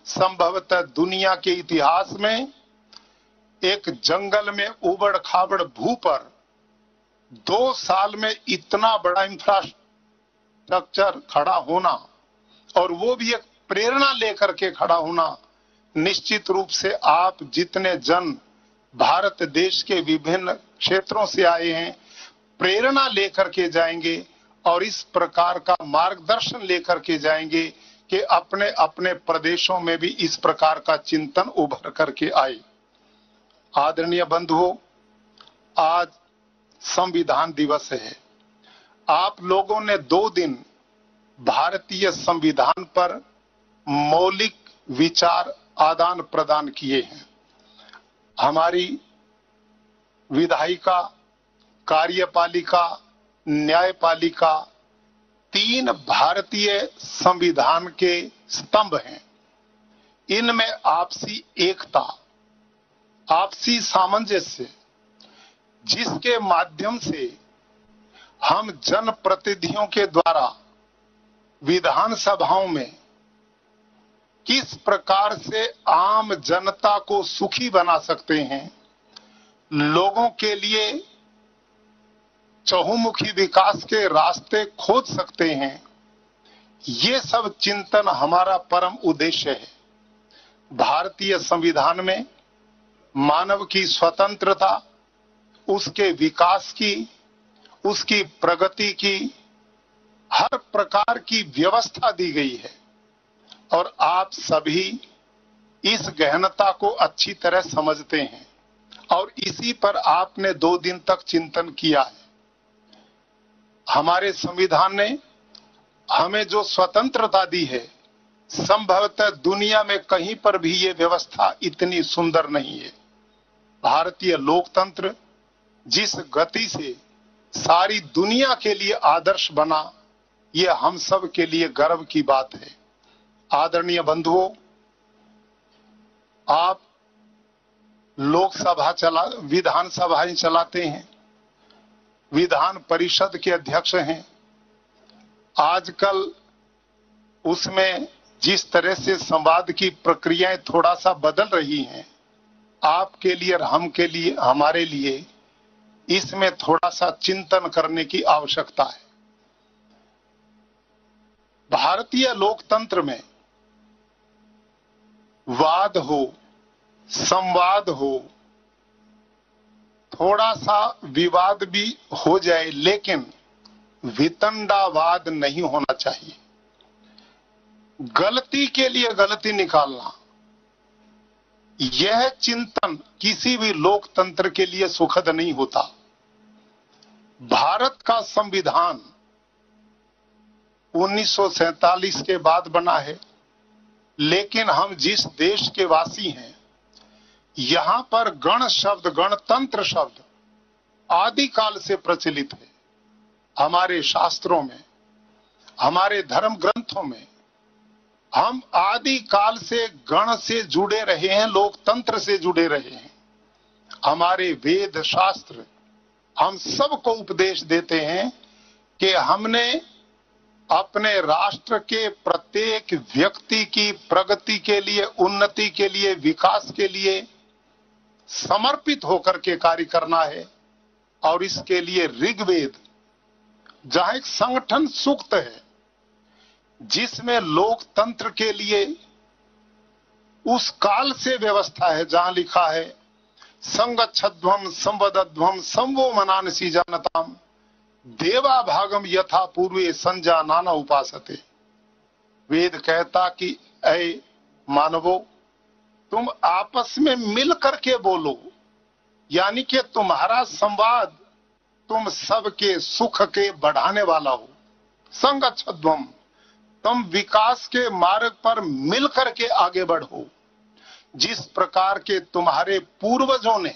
संभवतः दुनिया के इतिहास में एक जंगल में उबड़ खाबड़ भू पर 2 साल में इतना बड़ा इंफ्रास्ट्रक्चर खड़ा होना और वो भी एक प्रेरणा लेकर के खड़ा होना, निश्चित रूप से आप जितने जन भारत देश के विभिन्न क्षेत्रों से आए हैं प्रेरणा लेकर के जाएंगे और इस प्रकार का मार्गदर्शन लेकर के जाएंगे कि अपने अपने प्रदेशों में भी इस प्रकार का चिंतन उभर करके आए। आदरणीय बंधुओं, आज संविधान दिवस है। आप लोगों ने 2 दिन भारतीय संविधान पर मौलिक विचार आदान प्रदान किए हैं। हमारी विधायिका, कार्यपालिका, न्यायपालिका 3 भारतीय संविधान के स्तंभ हैं। इनमें आपसी एकता, आपसी सामंजस्य, जिसके माध्यम से हम जनप्रतिनिधियों के द्वारा विधानसभाओं में किस प्रकार से आम जनता को सुखी बना सकते हैं, लोगों के लिए चहुमुखी विकास के रास्ते खोज सकते हैं, ये सब चिंतन हमारा परम उद्देश्य है। भारतीय संविधान में मानव की स्वतंत्रता, उसके विकास की, उसकी प्रगति की हर प्रकार की व्यवस्था दी गई है और आप सभी इस गहनता को अच्छी तरह समझते हैं और इसी पर आपने 2 दिन तक चिंतन किया है। हमारे संविधान ने हमें जो स्वतंत्रता दी है, संभवतः दुनिया में कहीं पर भी ये व्यवस्था इतनी सुंदर नहीं है। भारतीय लोकतंत्र जिस गति से सारी दुनिया के लिए आदर्श बना, ये हम सब के लिए गर्व की बात है। आदरणीय बंधुओं, आप लोकसभा विधानसभाएं चलाते हैं, विधान परिषद के अध्यक्ष हैं। आजकल उसमें जिस तरह से संवाद की प्रक्रियाएं थोड़ा सा बदल रही हैं, आपके लिए और हमारे लिए इसमें थोड़ा सा चिंतन करने की आवश्यकता है। भारतीय लोकतंत्र में वाद हो, संवाद हो, थोड़ा सा विवाद भी हो जाए, लेकिन वितंडावाद नहीं होना चाहिए। गलती के लिए गलती निकालना, यह चिंतन किसी भी लोकतंत्र के लिए सुखद नहीं होता। भारत का संविधान 1947 के बाद बना है, लेकिन हम जिस देश के वासी हैं, यहां पर गण शब्द, गणतंत्र शब्द आदिकाल से प्रचलित है। हमारे शास्त्रों में, हमारे धर्म ग्रंथों में हम आदिकाल से गण से जुड़े रहे हैं, लोकतंत्र से जुड़े रहे हैं। हमारे वेद शास्त्र हम सबको उपदेश देते हैं कि हमने अपने राष्ट्र के प्रत्येक व्यक्ति की प्रगति के लिए, उन्नति के लिए, विकास के लिए समर्पित होकर के कार्य करना है। और इसके लिए ऋग्वेद, जहां एक संगठन सूक्त है जिसमें लोकतंत्र के लिए उस काल से व्यवस्था है, जहां लिखा है संगच्छध्वम संवदध्वम संवो मनानसी जानताम देवा भागम यथा पूर्वे संजानाना उपासते। वेद कहता कि ऐ मानवो, तुम आपस में मिल करके बोलो, यानी कि तुम्हारा संवाद तुम सबके सुख के बढ़ाने वाला हो। संगच्छध्वम, तुम विकास के मार्ग पर मिल करके आगे बढ़ो। जिस प्रकार के तुम्हारे पूर्वजों ने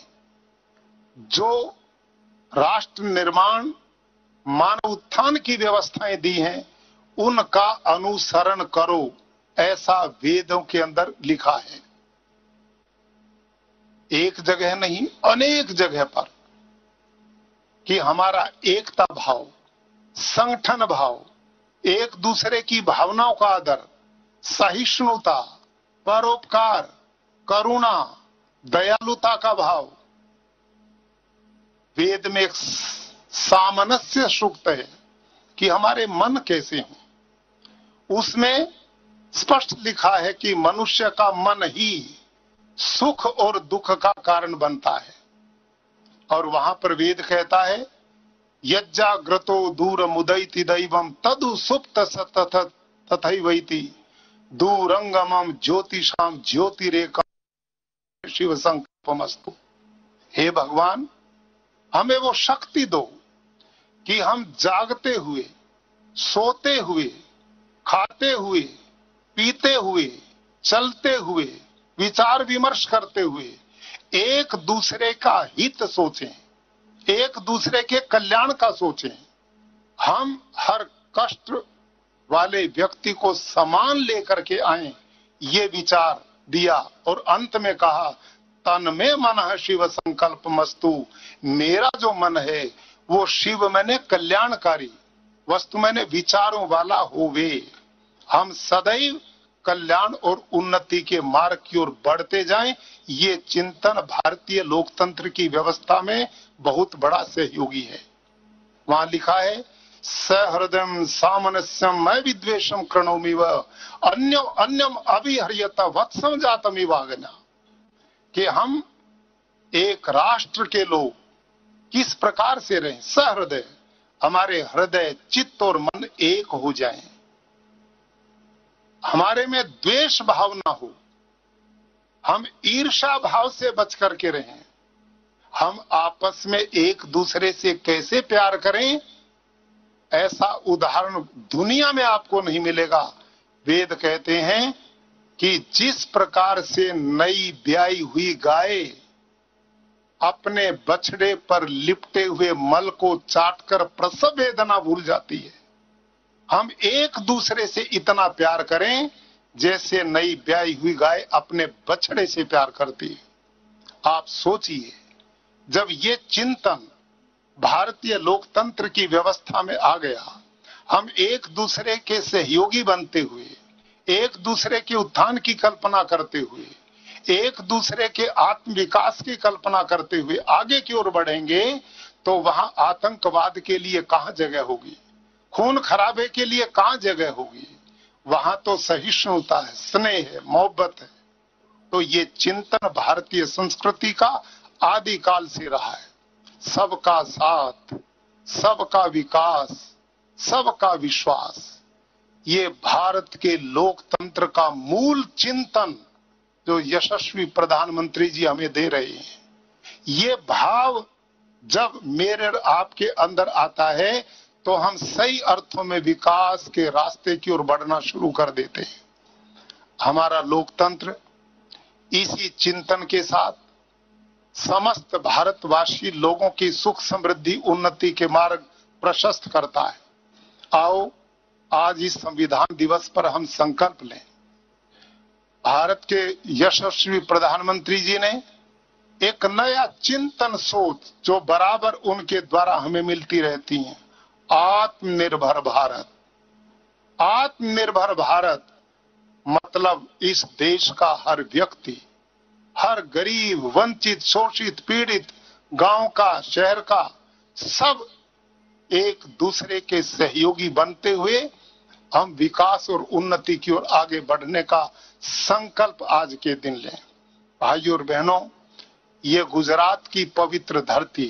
जो राष्ट्र निर्माण, मानव उत्थान की व्यवस्थाएं दी हैं, उनका अनुसरण करो, ऐसा वेदों के अंदर लिखा है। एक जगह नहीं, अनेक जगह पर, कि हमारा एकता भाव, संगठन भाव, एक दूसरे की भावनाओं का आदर, सहिष्णुता, परोपकार, करुणा, दयालुता का भाव। वेद में एक सामनस्य सूक्त है कि हमारे मन कैसे हैं। उसमें स्पष्ट लिखा है कि मनुष्य का मन ही सुख और दुख का कारण बनता है। और वहां पर वेद कहता है यज्जाग्रतो दूर मुदयति दैवम तदु सुप्त सतत तथैवैति दूरंगमम ज्योतिषाम ज्योतिरेका शिव संकल्पमस्तु। हे भगवान, हमें वो शक्ति दो कि हम जागते हुए, सोते हुए, खाते हुए, पीते हुए, चलते हुए, विचार विमर्श करते हुए एक दूसरे का हित सोचें, एक दूसरे के कल्याण का सोचें। हम हर कष्ट वाले व्यक्ति को समान लेकर के आए, ये विचार दिया। और अंत में कहा तन में मन है शिव संकल्प मस्तु। मेरा जो मन है वो शिव मैंने कल्याणकारी, वस्तु मैंने विचारों वाला होवे। हम सदैव कल्याण और उन्नति के मार्ग की ओर बढ़ते जाएं, ये चिंतन भारतीय लोकतंत्र की व्यवस्था में बहुत बड़ा सहयोगी है। वहां लिखा है सहृदयम सामनस्यम मैं विद्वेषम कृणोमि व अन्यम अभिहर्यत वत्सम जातम इवागना। कि हम एक राष्ट्र के लोग किस प्रकार से रहें, सहृदय, हमारे हृदय, चित्त और मन एक हो जाएं, हमारे में द्वेष भाव ना हो, हम ईर्ष्या भाव से बच करके रहें, हम आपस में एक दूसरे से कैसे प्यार करें, ऐसा उदाहरण दुनिया में आपको नहीं मिलेगा। वेद कहते हैं कि जिस प्रकार से नई ब्याई हुई गाय अपने बछड़े पर लिपटे हुए मल को चाटकर प्रसव वेदना भूल जाती है, हम एक दूसरे से इतना प्यार करें जैसे नई ब्याई हुई गाय अपने बछड़े से प्यार करती है। आप सोचिए, जब ये चिंतन भारतीय लोकतंत्र की व्यवस्था में आ गया। हम एक दूसरे के सहयोगी बनते हुए, एक दूसरे के उत्थान की कल्पना करते हुए, एक दूसरे के आत्म विकास की कल्पना करते हुए आगे की ओर बढ़ेंगे तो वहां आतंकवाद के लिए कहां जगह होगी, खून खराबे के लिए कहां जगह होगी। वहां तो सहिष्णुता है, स्नेह है, मोहब्बत है। तो ये चिंतन भारतीय संस्कृति का आदिकाल से रहा है। सबका साथ, सबका विकास, सबका विश्वास, ये भारत के लोकतंत्र का मूल चिंतन जो यशस्वी प्रधानमंत्री जी हमें दे रहे हैं। ये भाव जब मेरे और आपके अंदर आता है तो हम सही अर्थों में विकास के रास्ते की ओर बढ़ना शुरू कर देते हैं। हमारा लोकतंत्र इसी चिंतन के साथ समस्त भारतवासी लोगों की सुख समृद्धि उन्नति के मार्ग प्रशस्त करता है। आओ आज इस संविधान दिवस पर हम संकल्प लें। भारत के यशस्वी प्रधानमंत्री जी ने एक नया चिंतन सोच जो बराबर उनके द्वारा हमें मिलती रहती है, आत्मनिर्भर भारत। आत्मनिर्भर भारत मतलब इस देश का हर व्यक्ति, हर गरीब, वंचित, शोषित, पीड़ित, गांव का, शहर का, सब एक दूसरे के सहयोगी बनते हुए हम विकास और उन्नति की ओर आगे बढ़ने का संकल्प आज के दिन लें। भाइयों और बहनों, ये गुजरात की पवित्र धरती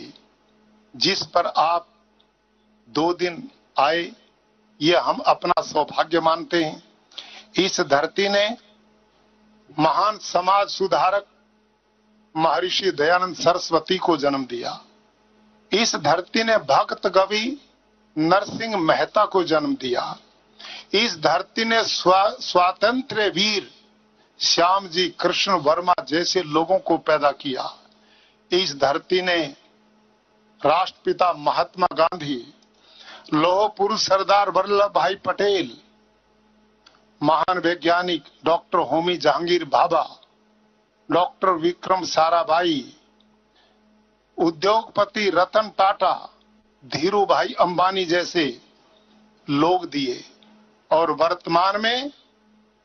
जिस पर आप 2 दिन आए, ये हम अपना सौभाग्य मानते हैं। इस धरती ने महान समाज सुधारक महर्षि दयानंद सरस्वती को जन्म दिया। इस धरती ने भक्त कवि नरसिंह मेहता को जन्म दिया। इस धरती ने स्वातंत्र्य वीर श्याम जी कृष्ण वर्मा जैसे लोगों को पैदा किया। इस धरती ने राष्ट्रपिता महात्मा गांधी, लौह पुरुष सरदार वल्लभ भाई पटेल, महान वैज्ञानिक डॉक्टर होमी जहांगीर भाभा, डॉक्टर विक्रम साराभाई, उद्योगपति रतन टाटा, धीरू भाई अंबानी जैसे लोग दिए। और वर्तमान में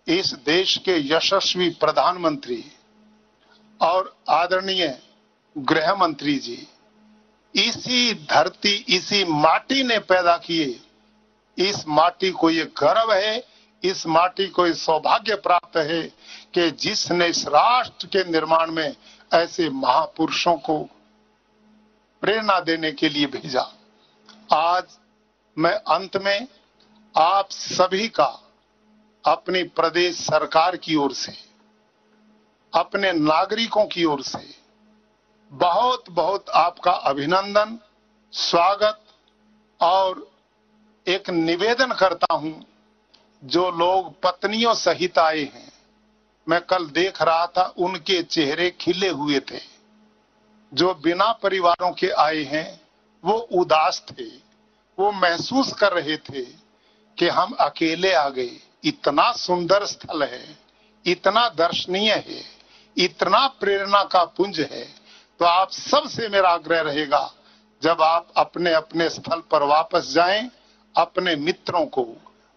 इस देश के यशस्वी प्रधानमंत्री और आदरणीय गृह मंत्री जी इसी धरती, इसी माटी ने पैदा किए। इस माटी को ये गर्व है, इस माटी को ये सौभाग्य प्राप्त है कि जिसने इस राष्ट्र के निर्माण में ऐसे महापुरुषों को प्रेरणा देने के लिए भेजा। आज मैं अंत में आप सभी का अपनी प्रदेश सरकार की ओर से, अपने नागरिकों की ओर से बहुत बहुत आपका अभिनंदन, स्वागत और एक निवेदन करता हूं। जो लोग पत्नियों सहित आए हैं, मैं कल देख रहा था, उनके चेहरे खिले हुए थे। जो बिना परिवारों के आए हैं वो उदास थे, वो महसूस कर रहे थे कि हम अकेले आ गए। इतना सुंदर स्थल है, इतना दर्शनीय है, इतना प्रेरणा का पुंज है। तो आप सबसे मेरा आग्रह रहेगा, जब आप अपने अपने स्थल पर वापस जाएं, अपने मित्रों को,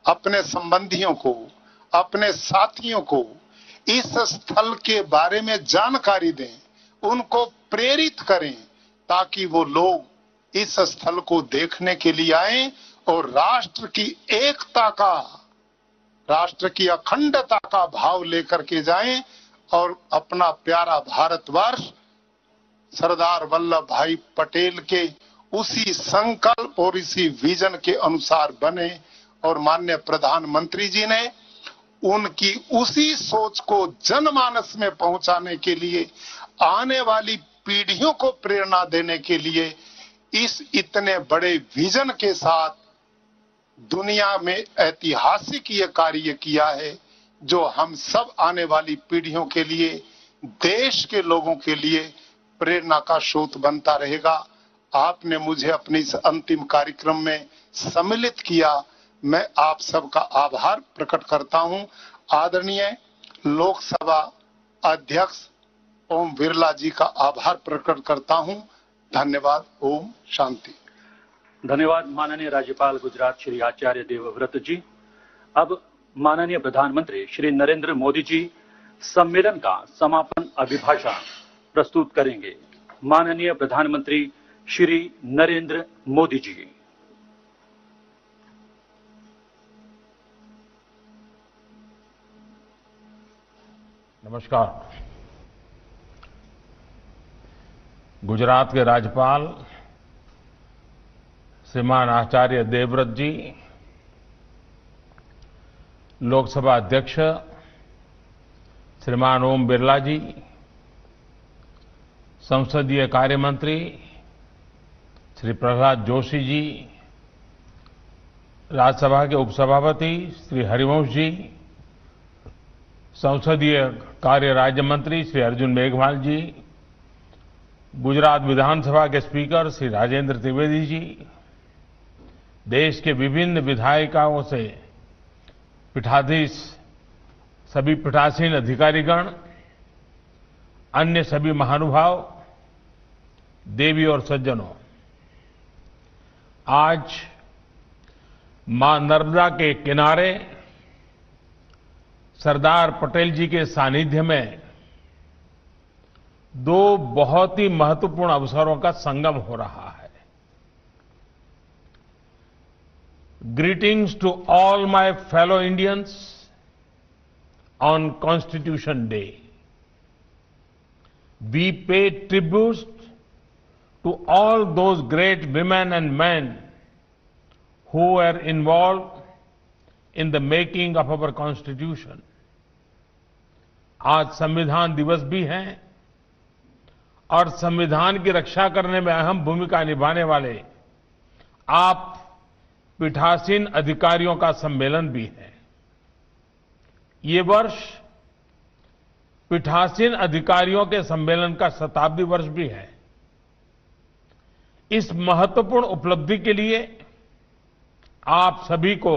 अपने संबंधियों को, अपने साथियों को इस स्थल के बारे में जानकारी दें, उनको प्रेरित करें ताकि वो लोग इस स्थल को देखने के लिए आएं और राष्ट्र की एकता का, राष्ट्र की अखंडता का भाव लेकर के जाएं और अपना प्यारा भारतवर्ष सरदार वल्लभ भाई पटेल के उसी संकल्प और इसी विजन के अनुसार बने। और माननीय प्रधानमंत्री जी ने उनकी उसी सोच को जनमानस में पहुंचाने के लिए, आने वाली पीढ़ियों को प्रेरणा देने के लिए इस इतने बड़े विजन के साथ दुनिया में ऐतिहासिक ये कार्य किया है, जो हम सब आने वाली पीढ़ियों के लिए, देश के लोगों के लिए प्रेरणा का स्रोत बनता रहेगा। आपने मुझे अपने इस अंतिम कार्यक्रम में सम्मिलित किया, मैं आप सबका आभार प्रकट करता हूं। आदरणीय लोकसभा अध्यक्ष ओम बिरला जी का आभार प्रकट करता हूं। धन्यवाद। ओम शांति। धन्यवाद माननीय राज्यपाल गुजरात श्री आचार्य देवव्रत जी। अब माननीय प्रधानमंत्री श्री नरेंद्र मोदी जी सम्मेलन का समापन अभिभाषण प्रस्तुत करेंगे। माननीय प्रधानमंत्री श्री नरेंद्र मोदी जी। नमस्कार। गुजरात के राज्यपाल श्रीमान आचार्य देवव्रत जी, लोकसभा अध्यक्ष श्रीमान ओम बिरला जी, संसदीय कार्य मंत्री श्री प्रहलाद जोशी जी, राज्यसभा के उपसभापति श्री हरिवंश जी, संसदीय कार्य राज्य मंत्री श्री अर्जुन मेघवाल जी, गुजरात विधानसभा के स्पीकर श्री राजेंद्र त्रिवेदी जी, देश के विभिन्न विधायिकाओं से पीठाधीश सभी पीठासीन अधिकारीगण, अन्य सभी महानुभाव, देवी और सज्जनों, आज मां नर्मदा के किनारे सरदार पटेल जी के सानिध्य में दो बहुत ही महत्वपूर्ण अवसरों का संगम हो रहा है। Greetings to all my fellow Indians on Constitution Day. We pay tributes to all those great women and man who were involved in the making of our constitution. आज संविधान दिवस भी है और संविधान की रक्षा करने में अहम भूमिका निभाने वाले आप पीठासीन अधिकारियों का सम्मेलन भी है। ये वर्ष पीठासीन अधिकारियों के सम्मेलन का शताब्दी वर्ष भी है। इस महत्वपूर्ण उपलब्धि के लिए आप सभी को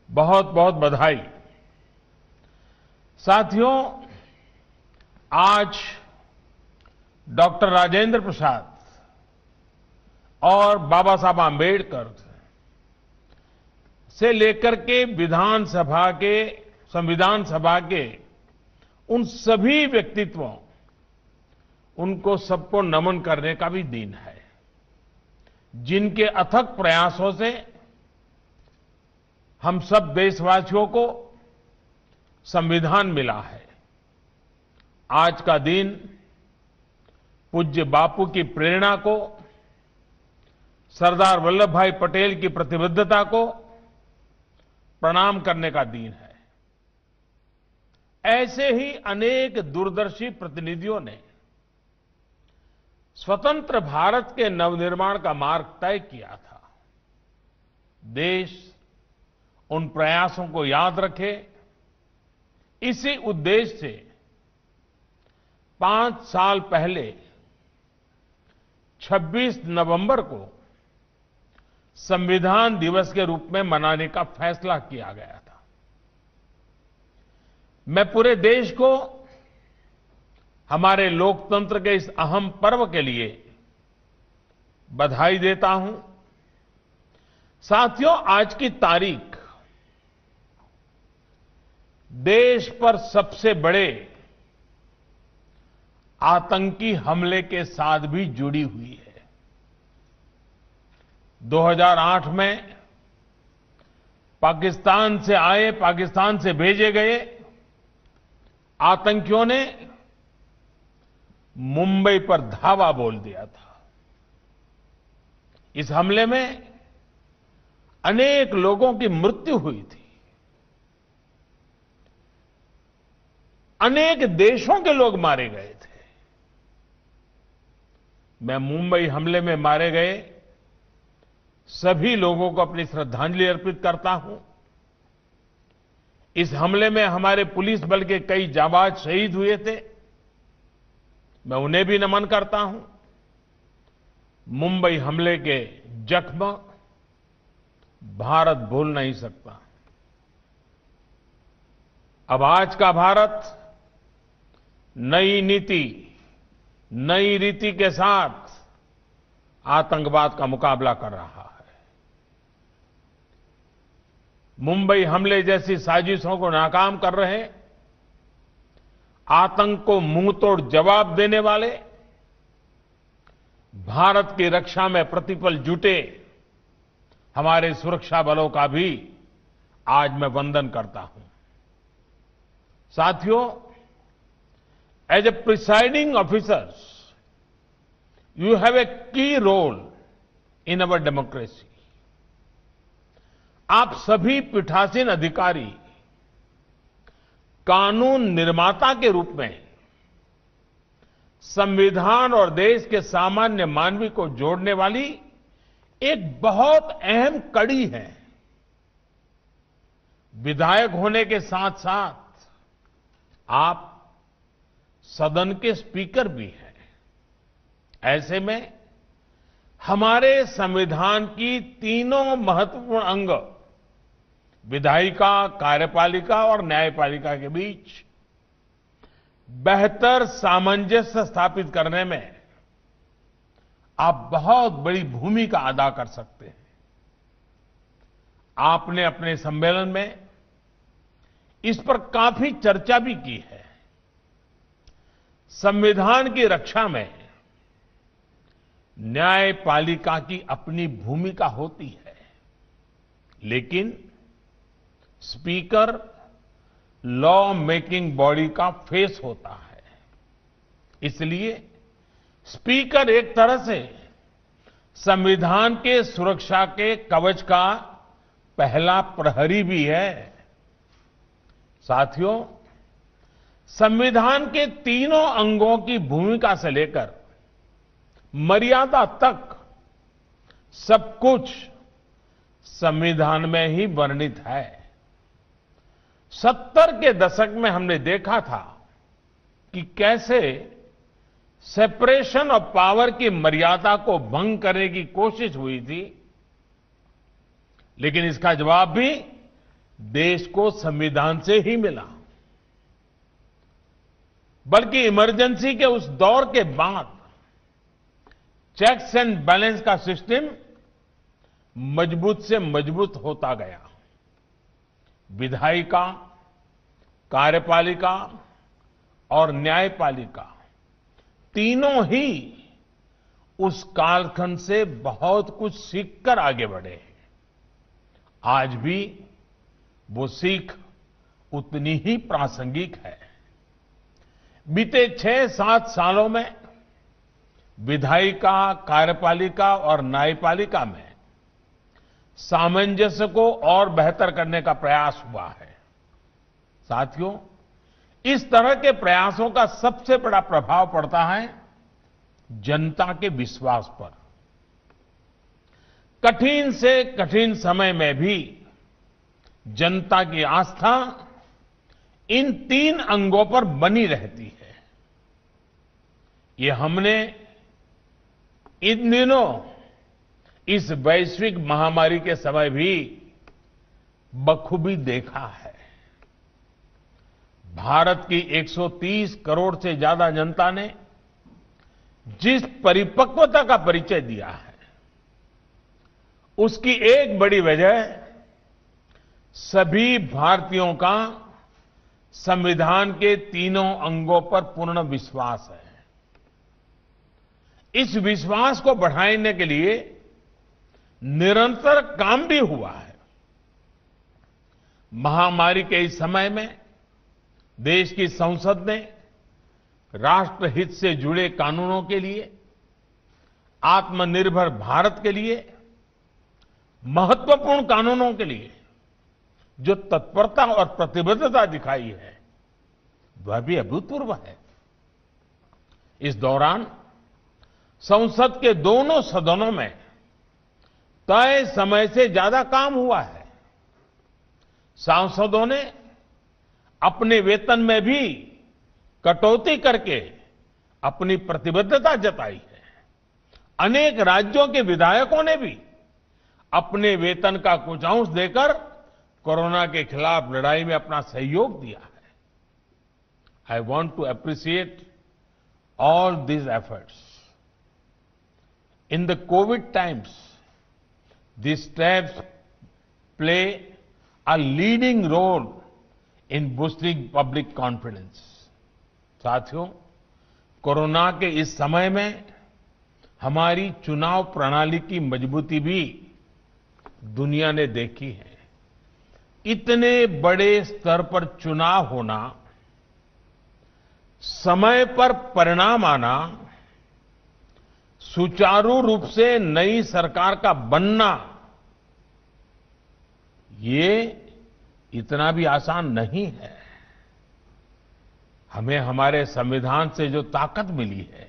बहुत बहुत बधाई। साथियों, आज डॉक्टर राजेंद्र प्रसाद और बाबा साहब आंबेडकर से लेकर के संविधान सभा के उन सभी व्यक्तित्वों, उनको सबको नमन करने का भी दिन है, जिनके अथक प्रयासों से हम सब देशवासियों को संविधान मिला है। आज का दिन पूज्य बापू की प्रेरणा को, सरदार वल्लभ भाई पटेल की प्रतिबद्धता को प्रणाम करने का दिन है। ऐसे ही अनेक दूरदर्शी प्रतिनिधियों ने स्वतंत्र भारत के नवनिर्माण का मार्ग तय किया था। देश उन प्रयासों को याद रखे, इसी उद्देश्य से 5 साल पहले 26 नवंबर को संविधान दिवस के रूप में मनाने का फैसला किया गया था। मैं पूरे देश को हमारे लोकतंत्र के इस अहम पर्व के लिए बधाई देता हूं। साथियों, आज की तारीख देश पर सबसे बड़े आतंकी हमले के साथ भी जुड़ी हुई है। 2008 में पाकिस्तान से भेजे गए आतंकियों ने मुंबई पर धावा बोल दिया था। इस हमले में अनेक लोगों की मृत्यु हुई थी। अनेक देशों के लोग मारे गए थे। मैं मुंबई हमले में मारे गए सभी लोगों को अपनी श्रद्धांजलि अर्पित करता हूं। इस हमले में हमारे पुलिस बल के कई जाबाज शहीद हुए थे, मैं उन्हें भी नमन करता हूं। मुंबई हमले के जख्म भारत भूल नहीं सकता। अब आज का भारत नई नीति, नई रीति के साथ आतंकवाद का मुकाबला कर रहा है। मुंबई हमले जैसी साजिशों को नाकाम कर रहे, आतंक को मुंहतोड़ जवाब देने वाले, भारत की रक्षा में प्रतिपल जुटे हमारे सुरक्षा बलों का भी आज मैं वंदन करता हूं। साथियों, as a presiding officers, you have a key role in our democracy. आप सभी पीठासीन अधिकारी कानून निर्माता के रूप में संविधान और देश के सामान्य मानवी को जोड़ने वाली एक बहुत अहम कड़ी है। विधायक होने के साथ साथ आप सदन के स्पीकर भी हैं। ऐसे में हमारे संविधान की तीनों महत्वपूर्ण अंग, विधायिका, कार्यपालिका और न्यायपालिका के बीच बेहतर सामंजस्य स्थापित करने में आप बहुत बड़ी भूमिका अदा कर सकते हैं। आपने अपने सम्मेलन में इस पर काफी चर्चा भी की है। संविधान की रक्षा में न्यायपालिका की अपनी भूमिका होती है, लेकिन स्पीकर लॉ मेकिंग बॉडी का फेस होता है। इसलिए स्पीकर एक तरह से संविधान के सुरक्षा के कवच का पहला प्रहरी भी है। साथियों, संविधान के तीनों अंगों की भूमिका से लेकर मर्यादा तक सब कुछ संविधान में ही वर्णित है। 70 के दशक में हमने देखा था कि कैसे सेपरेशन ऑफ पावर की मर्यादा को भंग करने की कोशिश हुई थी, लेकिन इसका जवाब भी देश को संविधान से ही मिला। बल्कि इमरजेंसी के उस दौर के बाद चेक्स एंड बैलेंस का सिस्टम मजबूत से मजबूत होता गया। विधायिका, कार्यपालिका और न्यायपालिका तीनों ही उस कालखंड से बहुत कुछ सीखकर आगे बढ़े। आज भी वो सीख उतनी ही प्रासंगिक है। बीते 6-7 सालों में विधायिका, कार्यपालिका और न्यायपालिका में सामंजस्य को और बेहतर करने का प्रयास हुआ है। साथियों, इस तरह के प्रयासों का सबसे बड़ा प्रभाव पड़ता है जनता के विश्वास पर। कठिन से कठिन समय में भी जनता की आस्था इन 3 अंगों पर बनी रहती है। ये हमने इन दिनों इस वैश्विक महामारी के समय भी बखूबी देखा है। भारत की 130 करोड़ से ज्यादा जनता ने जिस परिपक्वता का परिचय दिया है, उसकी एक बड़ी वजह सभी भारतीयों का संविधान के तीनों अंगों पर पूर्ण विश्वास है। इस विश्वास को बढ़ाने के लिए निरंतर काम भी हुआ है। महामारी के इस समय में देश की संसद ने राष्ट्रहित से जुड़े कानूनों के लिए, आत्मनिर्भर भारत के लिए, महत्वपूर्ण कानूनों के लिए जो तत्परता और प्रतिबद्धता दिखाई है, वह भी अभूतपूर्व है। इस दौरान संसद के दोनों सदनों में तय समय से ज्यादा काम हुआ है। सांसदों ने अपने वेतन में भी कटौती करके अपनी प्रतिबद्धता जताई है। अनेक राज्यों के विधायकों ने भी अपने वेतन का कुछ अंश देकर कोरोना के खिलाफ लड़ाई में अपना सहयोग दिया है। I want to appreciate all these efforts. In the COVID times, these steps play a leading role in boosting public confidence. साथियों, कोरोना के इस समय में हमारी चुनाव प्रणाली की मजबूती भी दुनिया ने देखी है। इतने बड़े स्तर पर चुनाव होना, समय पर परिणाम आना, सुचारू रूप से नई सरकार का बनना, ये इतना भी आसान नहीं है। हमें हमारे संविधान से जो ताकत मिली है,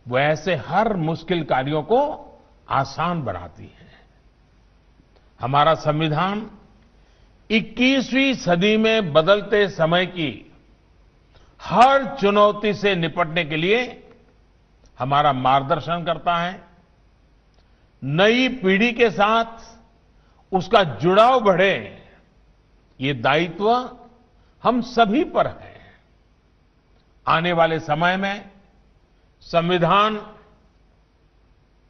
वो ऐसे हर मुश्किल कार्यों को आसान बनाती है। हमारा संविधान 21वीं सदी में बदलते समय की हर चुनौती से निपटने के लिए हमारा मार्गदर्शन करता है। नई पीढ़ी के साथ उसका जुड़ाव बढ़े, ये दायित्व हम सभी पर है। आने वाले समय में संविधान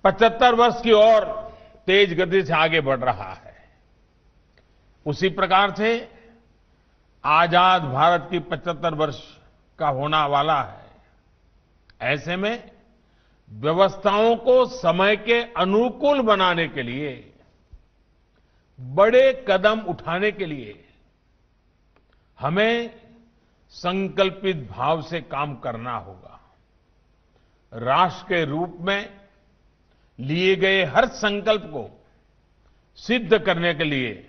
75 वर्ष की ओर तेज गति से आगे बढ़ रहा है। उसी प्रकार से आजाद भारत की 75 वर्ष का होना वाला है। ऐसे में व्यवस्थाओं को समय के अनुकूल बनाने के लिए, बड़े कदम उठाने के लिए हमें संकल्पित भाव से काम करना होगा। राष्ट्र के रूप में लिए गए हर संकल्प को सिद्ध करने के लिए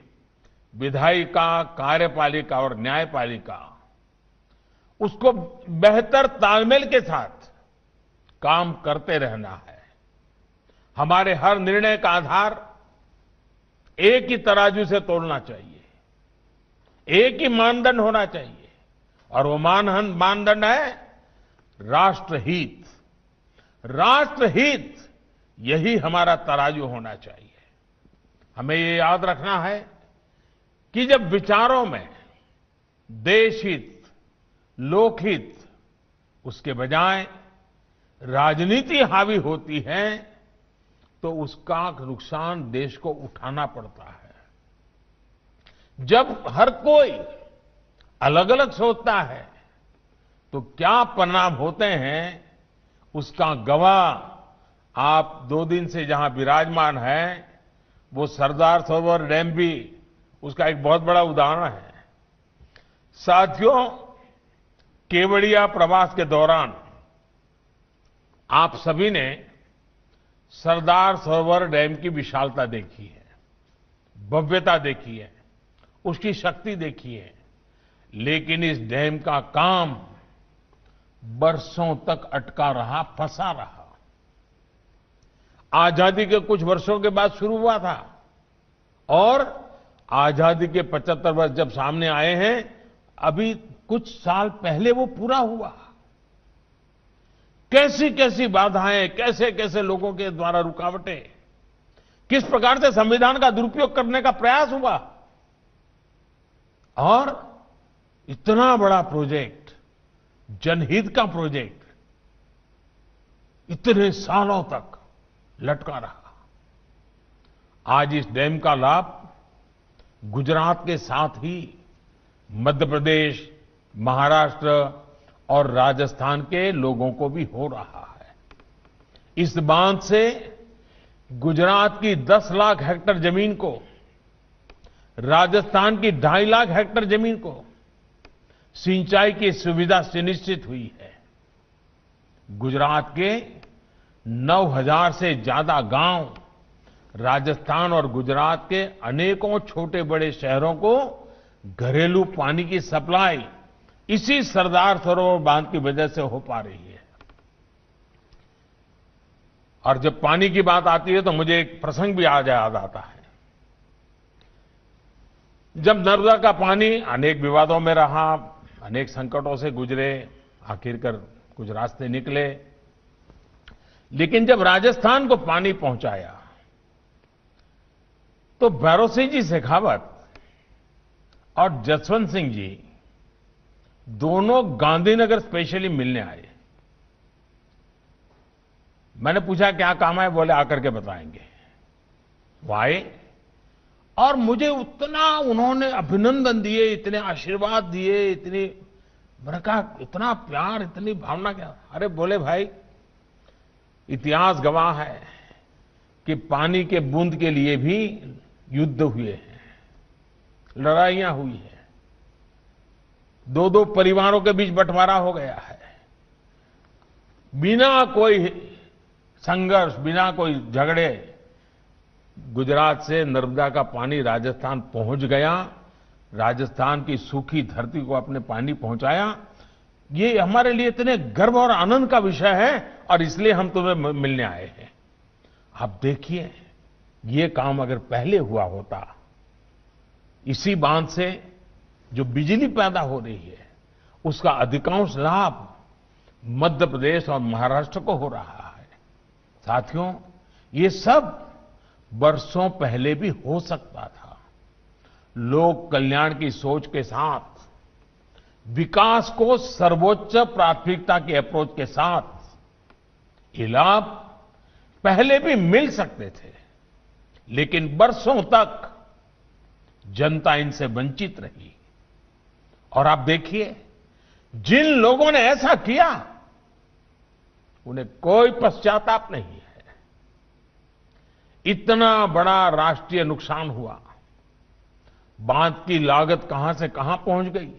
विधायिका, कार्यपालिका और न्यायपालिका उसको बेहतर तालमेल के साथ काम करते रहना है। हमारे हर निर्णय का आधार एक ही तराजू से तोलना चाहिए, एक ही मानदंड होना चाहिए, और वो मानदंड है राष्ट्रहित। राष्ट्रहित, यही हमारा तराजू होना चाहिए। हमें ये याद रखना है कि जब विचारों में देशहित, लोकहित, उसके बजाय राजनीति हावी होती है, तो उसका नुकसान देश को उठाना पड़ता है। जब हर कोई अलग अलग सोचता है, तो क्या परिणाम होते हैं, उसका गवाह आप 2 दिन से जहां विराजमान है, वो सरदार सरोवर डैम भी उसका एक बहुत बड़ा उदाहरण है। साथियों, केवड़िया प्रवास के दौरान आप सभी ने सरदार सरोवर डैम की विशालता देखी है, भव्यता देखी है, उसकी शक्ति देखी है। लेकिन इस डैम का काम बरसों तक अटका रहा, फंसा रहा। आजादी के कुछ वर्षों के बाद शुरू हुआ था, और आजादी के 75 वर्ष जब सामने आए हैं, अभी कुछ साल पहले वो पूरा हुआ। कैसी कैसी बाधाएं, कैसे कैसे लोगों के द्वारा रुकावटें, किस प्रकार से संविधान का दुरुपयोग करने का प्रयास हुआ, और इतना बड़ा प्रोजेक्ट, जनहित का प्रोजेक्ट, इतने सालों तक लटका रहा। आज इस डैम का लाभ गुजरात के साथ ही मध्य प्रदेश, महाराष्ट्र और राजस्थान के लोगों को भी हो रहा है। इस बांध से गुजरात की 10 लाख हेक्टेयर जमीन को, राजस्थान की 2.5 लाख हेक्टेयर जमीन को सिंचाई की सुविधा सुनिश्चित हुई है। गुजरात के 9,000 से ज्यादा गांव, राजस्थान और गुजरात के अनेकों छोटे बड़े शहरों को घरेलू पानी की सप्लाई इसी सरदार सरोवर बांध की वजह से हो पा रही है। और जब पानी की बात आती है तो मुझे एक प्रसंग भी याद आता है। जब नर्मदा का पानी अनेक विवादों में रहा, अनेक संकटों से गुजरे, आखिरकार कुछ रास्ते निकले, लेकिन जब राजस्थान को पानी पहुंचाया तो भैरव सिंह जी शेखावत और जसवंत सिंह जी दोनों गांधीनगर स्पेशली मिलने आए। मैंने पूछा क्या काम है, बोले आकर के बताएंगे। वो आए और मुझे उतना उन्होंने अभिनंदन दिए, इतने आशीर्वाद दिए, इतनी, मैंने कहा इतना प्यार, इतनी भावना क्या। अरे बोले भाई, इतिहास गवाह है कि पानी के बूंद के लिए भी युद्ध हुए हैं, लड़ाइयां हुई हैं, दो दो परिवारों के बीच बंटवारा हो गया है। बिना कोई संघर्ष, बिना कोई झगड़े गुजरात से नर्मदा का पानी राजस्थान पहुंच गया, राजस्थान की सूखी धरती को अपने पानी पहुंचाया। ये हमारे लिए इतने गर्व और आनंद का विषय है और इसलिए हम तुम्हें मिलने आए हैं। आप देखिए, ये काम अगर पहले हुआ होता, इसी बांध से जो बिजली पैदा हो रही है उसका अधिकांश लाभ मध्य प्रदेश और महाराष्ट्र को हो रहा है। साथियों, ये सब वर्षों पहले भी हो सकता था। लोक कल्याण की सोच के साथ, विकास को सर्वोच्च प्राथमिकता की अप्रोच के साथ ये लाभ पहले भी मिल सकते थे, लेकिन वर्षों तक जनता इनसे वंचित रही। और आप देखिए, जिन लोगों ने ऐसा किया उन्हें कोई पश्चाताप नहीं है। इतना बड़ा राष्ट्रीय नुकसान हुआ, बांध की लागत कहां से कहां पहुंच गई,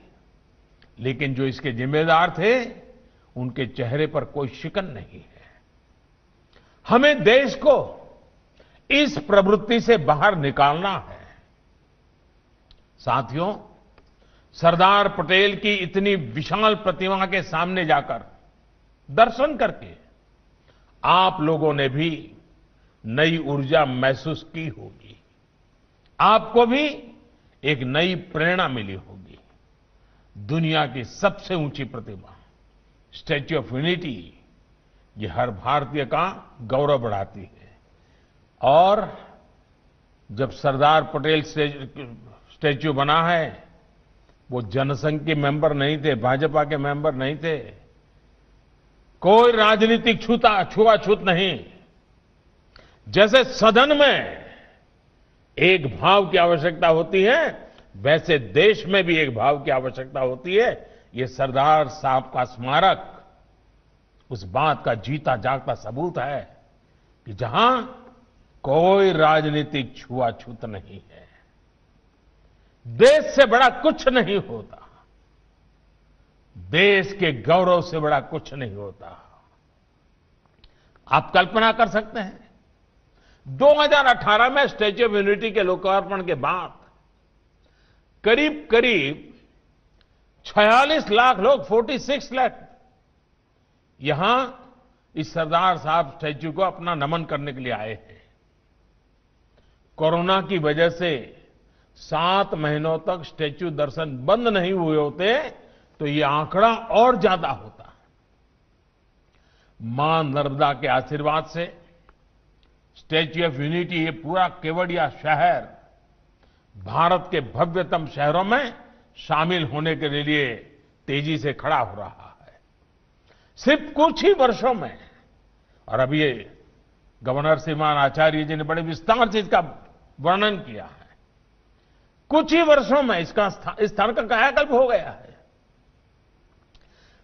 लेकिन जो इसके जिम्मेदार थे उनके चेहरे पर कोई शिकन नहीं है। हमें देश को इस प्रवृत्ति से बाहर निकालना है। साथियों, सरदार पटेल की इतनी विशाल प्रतिमा के सामने जाकर दर्शन करके आप लोगों ने भी नई ऊर्जा महसूस की होगी, आपको भी एक नई प्रेरणा मिली होगी। दुनिया की सबसे ऊंची प्रतिमा स्टैच्यू ऑफ यूनिटी, ये हर भारतीय का गौरव बढ़ाती है। और जब सरदार पटेल स्टैच्यू बना है, वो जनसंघ के मेंबर नहीं थे, भाजपा के मेंबर नहीं थे, कोई राजनीतिक छुआछूत नहीं। जैसे सदन में एक भाव की आवश्यकता होती है, वैसे देश में भी एक भाव की आवश्यकता होती है। ये सरदार साहब का स्मारक उस बात का जीता जागता सबूत है कि जहां कोई राजनीतिक छुआछूत नहीं है। देश से बड़ा कुछ नहीं होता, देश के गौरव से बड़ा कुछ नहीं होता। आप कल्पना कर सकते हैं, 2018 में स्टैच्यू ऑफ यूनिटी के लोकार्पण के बाद करीब करीब 46 लाख लोग, 46 लाख, यहां इस सरदार साहब स्टैच्यू को अपना नमन करने के लिए आए हैं। कोरोना की वजह से 7 महीनों तक स्टैच्यू दर्शन बंद नहीं हुए होते तो ये आंकड़ा और ज्यादा होता। मां नर्मदा के आशीर्वाद से स्टैच्यू ऑफ यूनिटी, ये पूरा केवड़िया शहर भारत के भव्यतम शहरों में शामिल होने के लिए तेजी से खड़ा हो रहा है। सिर्फ कुछ ही वर्षों में, और अभी ये गवर्नर श्रीमान आचार्य जी ने बड़े विस्तार से इसका वर्णन किया है, कुछ ही वर्षों में इसका स्थान का कायाकल्प हो गया है।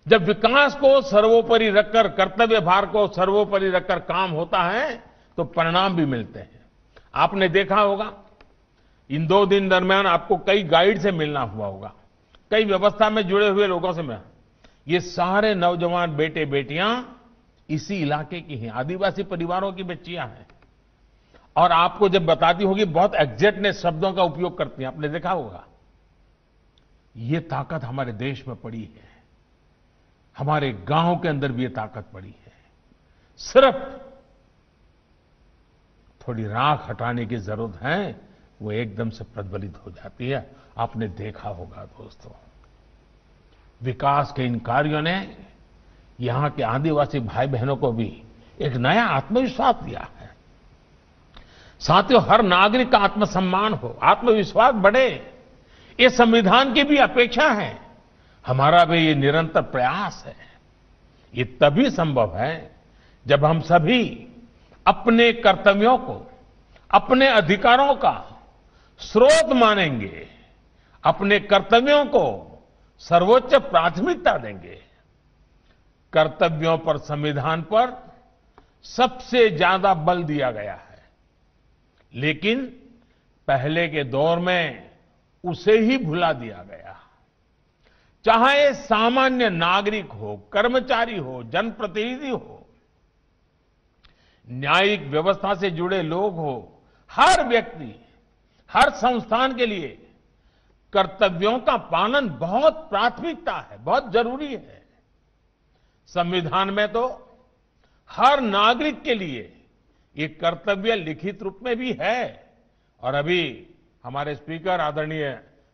जब विकास को सर्वोपरि रखकर, कर्तव्य भार को सर्वोपरि रखकर काम होता है तो परिणाम भी मिलते हैं। आपने देखा होगा, इन 2 दिन दरमियान आपको कई गाइड से मिलना हुआ होगा, कई व्यवस्था में जुड़े हुए लोगों से मिलना। ये सारे नौजवान बेटे बेटियां इसी इलाके की हैं, आदिवासी परिवारों की बच्चियां हैं। और आपको जब बताती होगी, बहुत एग्जैक्टनेस शब्दों का उपयोग करती हैं, आपने देखा होगा। ये ताकत हमारे देश में पड़ी है, हमारे गांव के अंदर भी ये ताकत पड़ी है। सिर्फ थोड़ी राख हटाने की जरूरत है, वो एकदम से प्रज्वलित हो जाती है। आपने देखा होगा दोस्तों, विकास के इन कार्यों ने यहां के आदिवासी भाई बहनों को भी एक नया आत्मविश्वास दिया है। साथियों, हर नागरिक का आत्मसम्मान हो, आत्मविश्वास बढ़े, ये संविधान की भी अपेक्षा है, हमारा भी ये निरंतर प्रयास है। ये तभी संभव है जब हम सभी अपने कर्तव्यों को, अपने अधिकारों का स्रोत मानेंगे, अपने कर्तव्यों को सर्वोच्च प्राथमिकता देंगे, कर्तव्यों पर, संविधान पर सबसे ज्यादा बल दिया गया है, लेकिन पहले के दौर में उसे ही भुला दिया गया। चाहे सामान्य नागरिक हो, कर्मचारी हो, जनप्रतिनिधि हो, न्यायिक व्यवस्था से जुड़े लोग हो, हर व्यक्ति, हर संस्थान के लिए कर्तव्यों का पालन बहुत प्राथमिकता है, बहुत जरूरी है। संविधान में तो हर नागरिक के लिए ये कर्तव्य लिखित रूप में भी है और अभी हमारे स्पीकर आदरणीय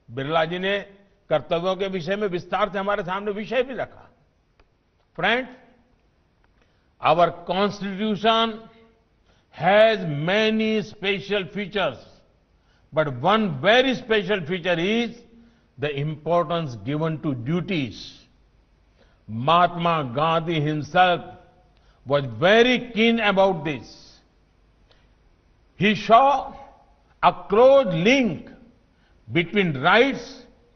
बिरला जी ने कर्तव्यों के विषय में विस्तार से हमारे सामने विषय भी रखा। Friends, our constitution has many special features, but one very special feature is the importance given to duties. Mahatma Gandhi himself was very keen about this. He saw a close link between rights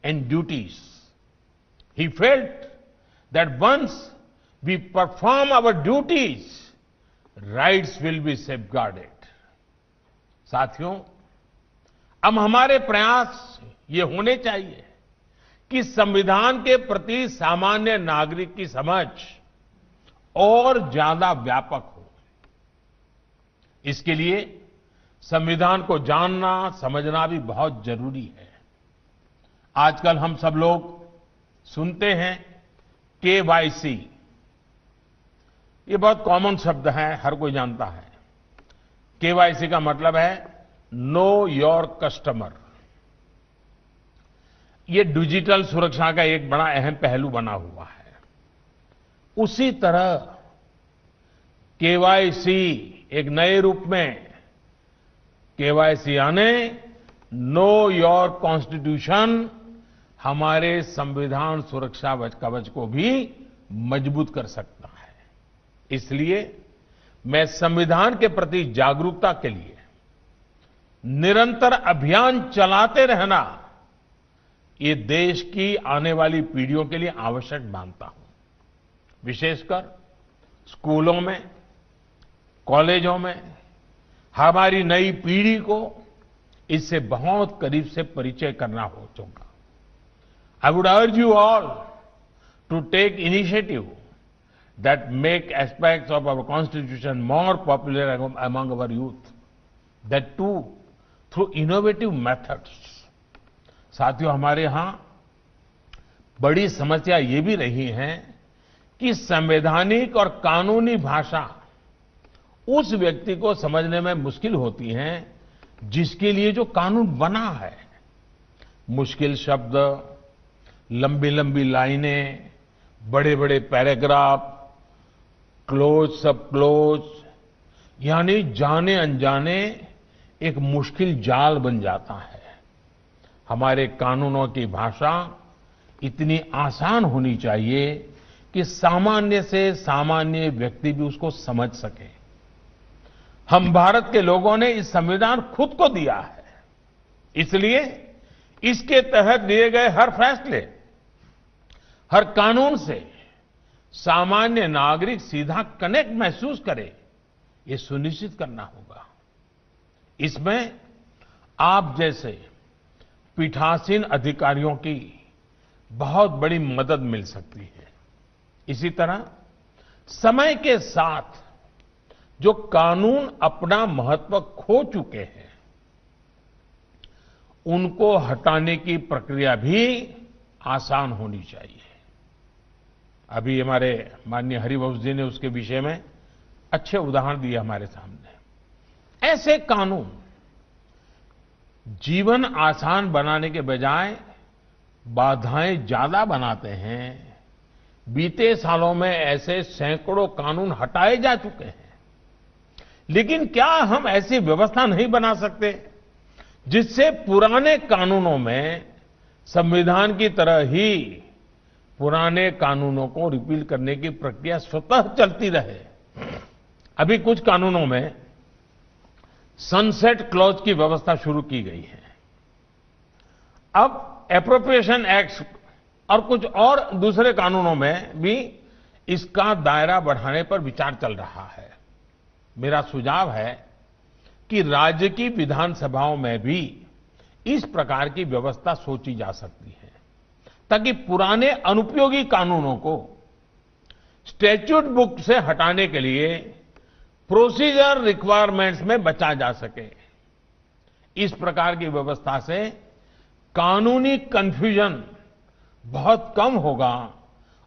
and duties. He felt that once we perform our duties, rights will be safeguarded. साथियों, अब हमारे प्रयास ये होने चाहिए कि संविधान के प्रति सामान्य नागरिक की समझ और ज्यादा व्यापक हो। इसके लिए संविधान को जानना, समझना भी बहुत जरूरी है। आजकल हम सब लोग सुनते हैं KYC, ये बहुत कॉमन शब्द है, हर कोई जानता है। KYC का मतलब है नो योर कस्टमर। ये डिजिटल सुरक्षा का एक बड़ा अहम पहलू बना हुआ है। उसी तरह KYC एक नए रूप में KYC यानी नो योर कॉन्स्टिट्यूशन हमारे संविधान सुरक्षा कवच को भी मजबूत कर सकता है। इसलिए मैं संविधान के प्रति जागरूकता के लिए निरंतर अभियान चलाते रहना ये देश की आने वाली पीढ़ियों के लिए आवश्यक मानता हूं। विशेषकर स्कूलों में, कॉलेजों में हमारी नई पीढ़ी को इससे बहुत करीब से परिचय करना हो चुका। I would urge you all to take initiative that make aspects of our constitution more popular among our youth, that too through innovative methods. साथियों, हमारे यहां बड़ी समस्या ये भी रही है कि संवैधानिक और कानूनी भाषा उस व्यक्ति को समझने में मुश्किल होती है जिसके लिए जो कानून बना है। मुश्किल शब्द, लंबी लंबी लाइनें, बड़े बड़े पैराग्राफ, क्लोज सब क्लोज, यानी जाने अनजाने एक मुश्किल जाल बन जाता है। हमारे कानूनों की भाषा इतनी आसान होनी चाहिए कि सामान्य से सामान्य व्यक्ति भी उसको समझ सके। हम भारत के लोगों ने इस संविधान खुद को दिया है, इसलिए इसके तहत लिए गए हर फैसले, हर कानून से सामान्य नागरिक सीधा कनेक्ट महसूस करे, ये सुनिश्चित करना होगा। इसमें आप जैसे पीठासीन अधिकारियों की बहुत बड़ी मदद मिल सकती है। इसी तरह समय के साथ जो कानून अपना महत्व खो चुके हैं, उनको हटाने की प्रक्रिया भी आसान होनी चाहिए। अभी हमारे माननीय हरिवंश जी ने उसके विषय में अच्छे उदाहरण दिए हमारे सामने। ऐसे कानून जीवन आसान बनाने के बजाय बाधाएं ज्यादा बनाते हैं। बीते सालों में ऐसे सैकड़ों कानून हटाए जा चुके हैं, लेकिन क्या हम ऐसी व्यवस्था नहीं बना सकते जिससे पुराने कानूनों में संविधान की तरह ही पुराने कानूनों को रिपील करने की प्रक्रिया स्वतः चलती रहे? अभी कुछ कानूनों में सनसेट क्लॉज की व्यवस्था शुरू की गई है। अब एप्रोप्रिएशन एक्ट और कुछ और दूसरे कानूनों में भी इसका दायरा बढ़ाने पर विचार चल रहा है। मेरा सुझाव है कि राज्य की विधानसभाओं में भी इस प्रकार की व्यवस्था सोची जा सकती है, ताकि पुराने अनुपयोगी कानूनों को स्टैट्यूट बुक से हटाने के लिए प्रोसीजर रिक्वायरमेंट्स में बचा जा सके। इस प्रकार की व्यवस्था से कानूनी कंफ्यूजन बहुत कम होगा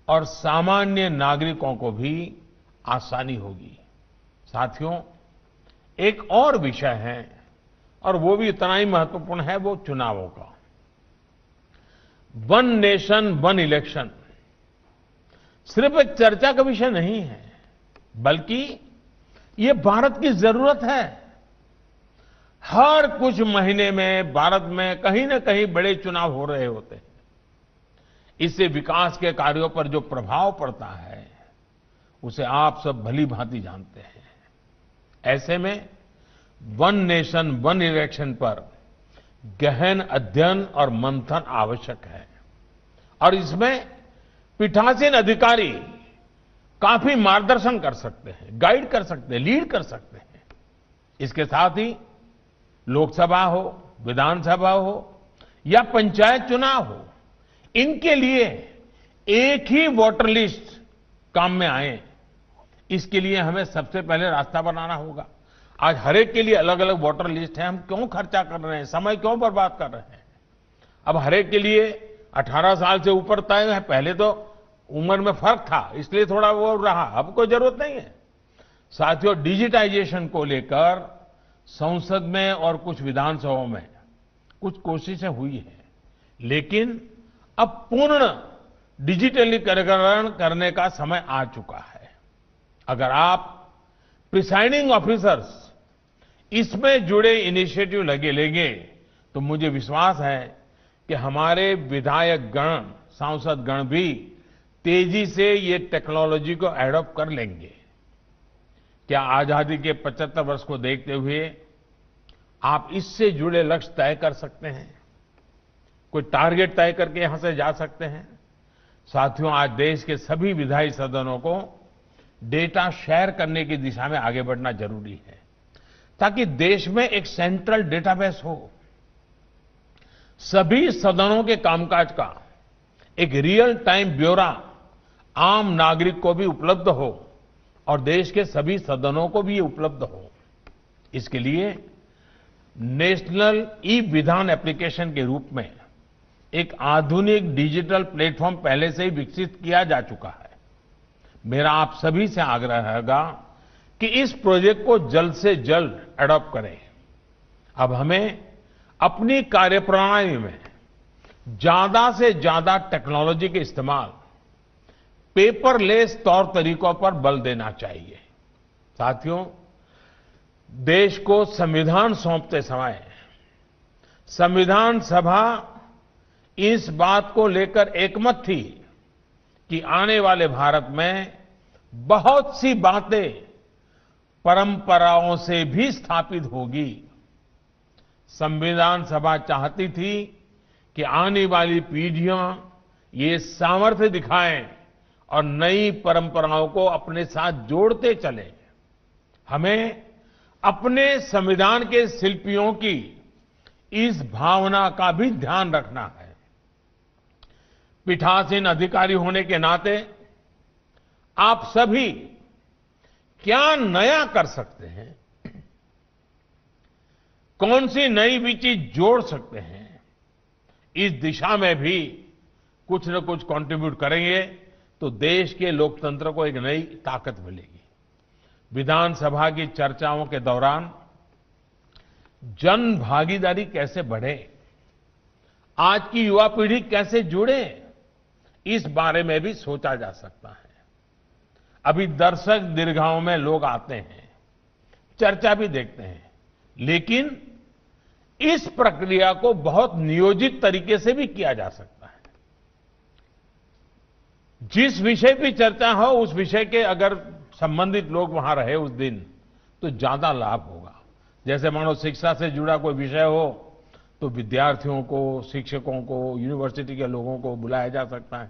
और सामान्य नागरिकों को भी आसानी होगी। साथियों, एक और विषय है और वो भी इतना ही महत्वपूर्ण है, वो चुनावों का। वन नेशन वन इलेक्शन सिर्फ एक चर्चा का विषय नहीं है, बल्कि ये भारत की जरूरत है। हर कुछ महीने में भारत में कहीं न कहीं बड़े चुनाव हो रहे होते हैं। इससे विकास के कार्यों पर जो प्रभाव पड़ता है उसे आप सब भली भांति जानते हैं। ऐसे में वन नेशन वन इलेक्शन पर गहन अध्ययन और मंथन आवश्यक है और इसमें पीठासीन अधिकारी काफी मार्गदर्शन कर सकते हैं, गाइड कर सकते हैं, लीड कर सकते हैं। इसके साथ ही लोकसभा हो, विधानसभा हो या पंचायत चुनाव हो, इनके लिए एक ही वोटर लिस्ट काम में आए, इसके लिए हमें सबसे पहले रास्ता बनाना होगा। आज हर एक के लिए अलग अलग वोटर लिस्ट है, हम क्यों खर्चा कर रहे हैं, समय क्यों बर्बाद कर रहे हैं। अब हर एक के लिए 18 साल से ऊपर तय है। पहले तो उम्र में फर्क था, इसलिए थोड़ा वो रहा, अब कोई जरूरत नहीं है। साथियों, डिजिटाइजेशन को लेकर संसद में और कुछ विधानसभाओं में कुछ कोशिशें हुई हैं, लेकिन अब पूर्ण डिजिटलीकरण करने का समय आ चुका है। अगर आप प्रिसाइडिंग ऑफिसर्स इसमें जुड़े इनिशिएटिव लेंगे तो मुझे विश्वास है कि हमारे विधायक गण, सांसद गण भी तेजी से ये टेक्नोलॉजी को एडॉप्ट कर लेंगे। क्या आजादी के 75 वर्ष को देखते हुए आप इससे जुड़े लक्ष्य तय कर सकते हैं? कोई टारगेट तय करके यहां से जा सकते हैं? साथियों, आज देश के सभी विधायी सदनों को डेटा शेयर करने की दिशा में आगे बढ़ना जरूरी है, ताकि देश में एक सेंट्रल डेटाबेस हो। सभी सदनों के कामकाज का एक रियल टाइम ब्यौरा आम नागरिक को भी उपलब्ध हो और देश के सभी सदनों को भी उपलब्ध हो। इसके लिए नेशनल ई विधान एप्लीकेशन के रूप में एक आधुनिक डिजिटल प्लेटफॉर्म पहले से ही विकसित किया जा चुका है। मेरा आप सभी से आग्रह रहेगा कि इस प्रोजेक्ट को जल्द से जल्द एडॉप्ट करें। अब हमें अपनी कार्यप्रणाली में ज्यादा से ज्यादा टेक्नोलॉजी के इस्तेमाल, पेपरलेस तौर तरीकों पर बल देना चाहिए। साथियों, देश को संविधान सौंपते समय संविधान सभा इस बात को लेकर एकमत थी कि आने वाले भारत में बहुत सी बातें परंपराओं से भी स्थापित होगी। संविधान सभा चाहती थी कि आने वाली पीढ़ियां ये सामर्थ्य दिखाएं और नई परंपराओं को अपने साथ जोड़ते चलें। हमें अपने संविधान के शिल्पियों की इस भावना का भी ध्यान रखना है। पीठासीन अधिकारी होने के नाते आप सभी क्या नया कर सकते हैं, कौन सी नई चीज जोड़ सकते हैं, इस दिशा में भी कुछ न कुछ कंट्रीब्यूट करेंगे तो देश के लोकतंत्र को एक नई ताकत मिलेगी। विधानसभा की चर्चाओं के दौरान जन भागीदारी कैसे बढ़े, आज की युवा पीढ़ी कैसे जुड़े, इस बारे में भी सोचा जा सकता है। अभी दर्शक दीर्घाओं में लोग आते हैं, चर्चा भी देखते हैं, लेकिन इस प्रक्रिया को बहुत नियोजित तरीके से भी किया जा सकता है। जिस विषय की चर्चा हो उस विषय के अगर संबंधित लोग वहां रहे उस दिन तो ज्यादा लाभ होगा। जैसे मानो शिक्षा से जुड़ा कोई विषय हो तो विद्यार्थियों को, शिक्षकों को, यूनिवर्सिटी के लोगों को बुलाया जा सकता है।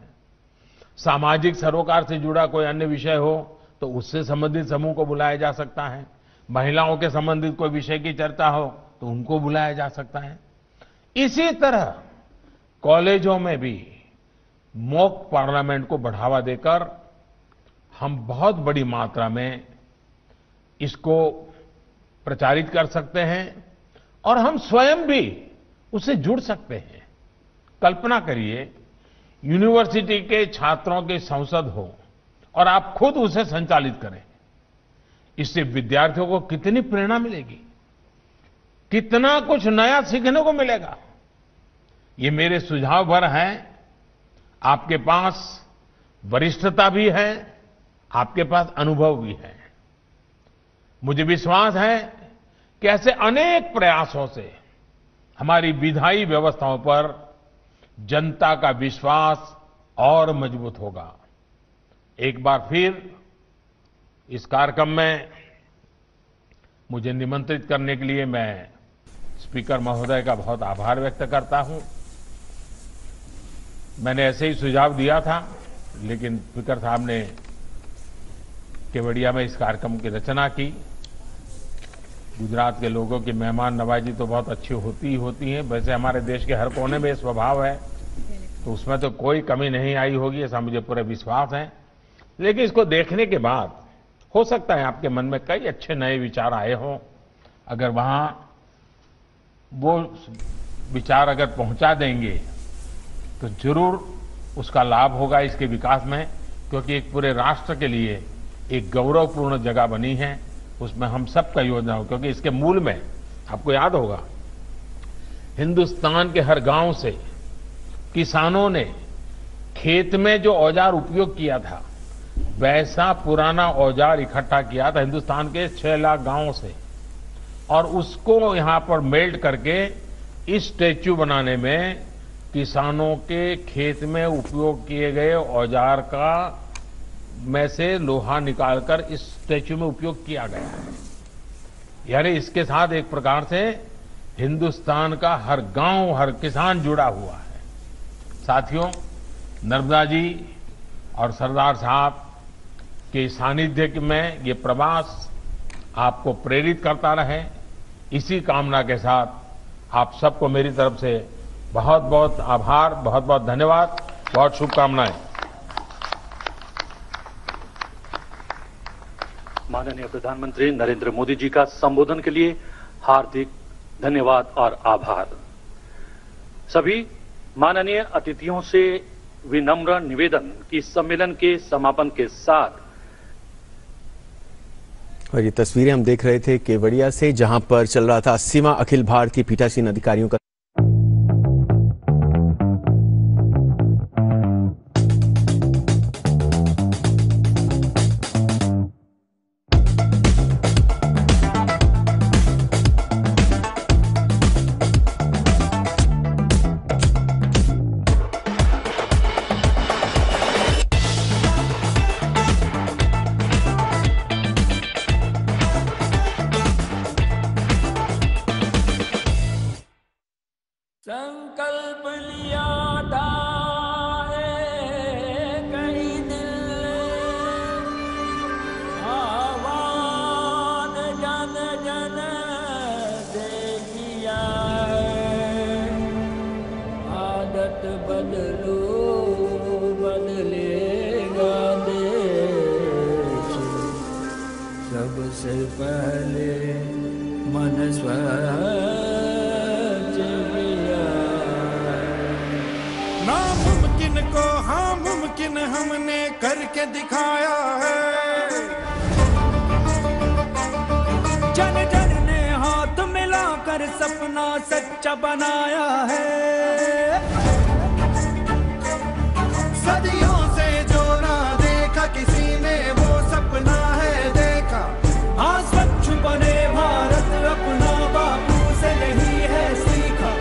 सामाजिक सरोकार से जुड़ा कोई अन्य विषय हो तो उससे संबंधित समूह को बुलाया जा सकता है। महिलाओं के संबंधित कोई विषय की चर्चा हो तो उनको बुलाया जा सकता है। इसी तरह कॉलेजों में भी मॉक पार्लियामेंट को बढ़ावा देकर हम बहुत बड़ी मात्रा में इसको प्रचारित कर सकते हैं और हम स्वयं भी उससे जुड़ सकते हैं। कल्पना करिए, यूनिवर्सिटी के छात्रों की संसद हो और आप खुद उसे संचालित करें। इससे विद्यार्थियों को कितनी प्रेरणा मिलेगी, कितना कुछ नया सीखने को मिलेगा। ये मेरे सुझाव भर हैं। आपके पास वरिष्ठता भी है, आपके पास अनुभव भी है। मुझे विश्वास है कि ऐसे अनेक प्रयासों से हमारी विधायी व्यवस्थाओं पर जनता का विश्वास और मजबूत होगा। एक बार फिर इस कार्यक्रम में मुझे निमंत्रित करने के लिए मैं स्पीकर महोदय का बहुत आभार व्यक्त करता हूं। मैंने ऐसे ही सुझाव दिया था, लेकिन स्पीकर साहब ने केवड़िया में इस कार्यक्रम की रचना की। गुजरात के लोगों की मेहमान नवाजी तो बहुत अच्छी होती है। वैसे हमारे देश के हर कोने में स्वभाव है, तो उसमें तो कोई कमी नहीं आई होगी, ऐसा मुझे पूरा विश्वास है। लेकिन इसको देखने के बाद हो सकता है आपके मन में कई अच्छे नए विचार आए हों। अगर वहां वो विचार अगर पहुंचा देंगे तो जरूर उसका लाभ होगा इसके विकास में, क्योंकि एक पूरे राष्ट्र के लिए एक गौरवपूर्ण जगह बनी है। उसमें हम सबका योगदान हो, क्योंकि इसके मूल में आपको याद होगा हिंदुस्तान के हर गांव से किसानों ने खेत में जो औजार उपयोग किया था वैसा पुराना औजार इकट्ठा किया था हिंदुस्तान के 6 लाख गांवों से, और उसको यहां पर मेल्ट करके इस स्टैच्यू बनाने में किसानों के खेत में उपयोग किए गए औजार का में से लोहा निकालकर इस स्टैच्यू में उपयोग किया गया है। यानी इसके साथ एक प्रकार से हिंदुस्तान का हर गांव, हर किसान जुड़ा हुआ है। साथियों, नर्मदा जी और सरदार साहब के सानिध्य में ये प्रवास आपको प्रेरित करता रहे, इसी कामना के साथ आप सबको मेरी तरफ से बहुत बहुत आभार, बहुत बहुत धन्यवाद, बहुत शुभकामनाएं। माननीय प्रधानमंत्री नरेंद्र मोदी जी का संबोधन के लिए हार्दिक धन्यवाद और आभार। सभी माननीय अतिथियों से विनम्र निवेदन कि सम्मेलन के समापन के साथ, और ये तस्वीरें हम देख रहे थे केवड़िया से, जहां पर चल रहा था 80वां अखिल भारतीय पीठासीन अधिकारियों का संकल्प लिया था कई दिल आह्वान जन जन से किया है। आदत बदलो बदलेगा देश, सबसे पहले मन स्वच्छ नामुमकिन को हाँ मुमकिन हमने करके दिखाया है। जन जन ने हाथ मिलाकर सपना सच्चा बनाया है। सदियों से जो ना देखा किसी ने वो सपना है देखा। हाँ, स्वच्छ बने भारत अपना बापू से नहीं है सीखा।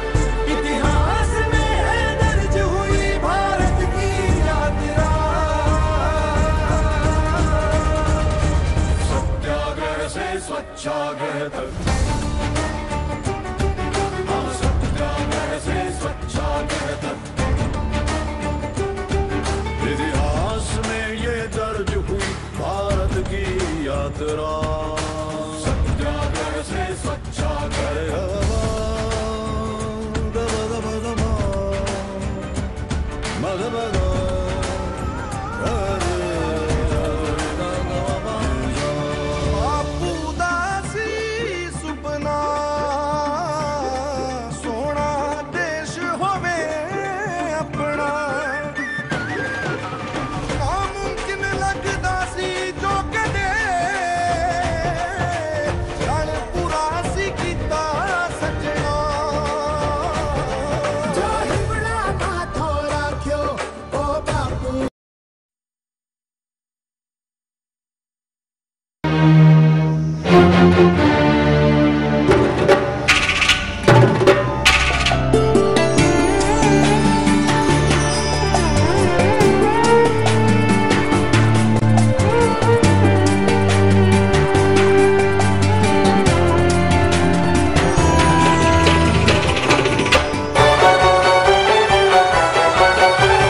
इतिहास में है दर्ज हुई भारत की यात्रा। तक, सत्याग्रह से स्वच्छाग्रह तक। इतिहास में ये दर्ज हुई भारत की यात्रा, सत्याग्रह से स्वच्छाग्रह। Mother,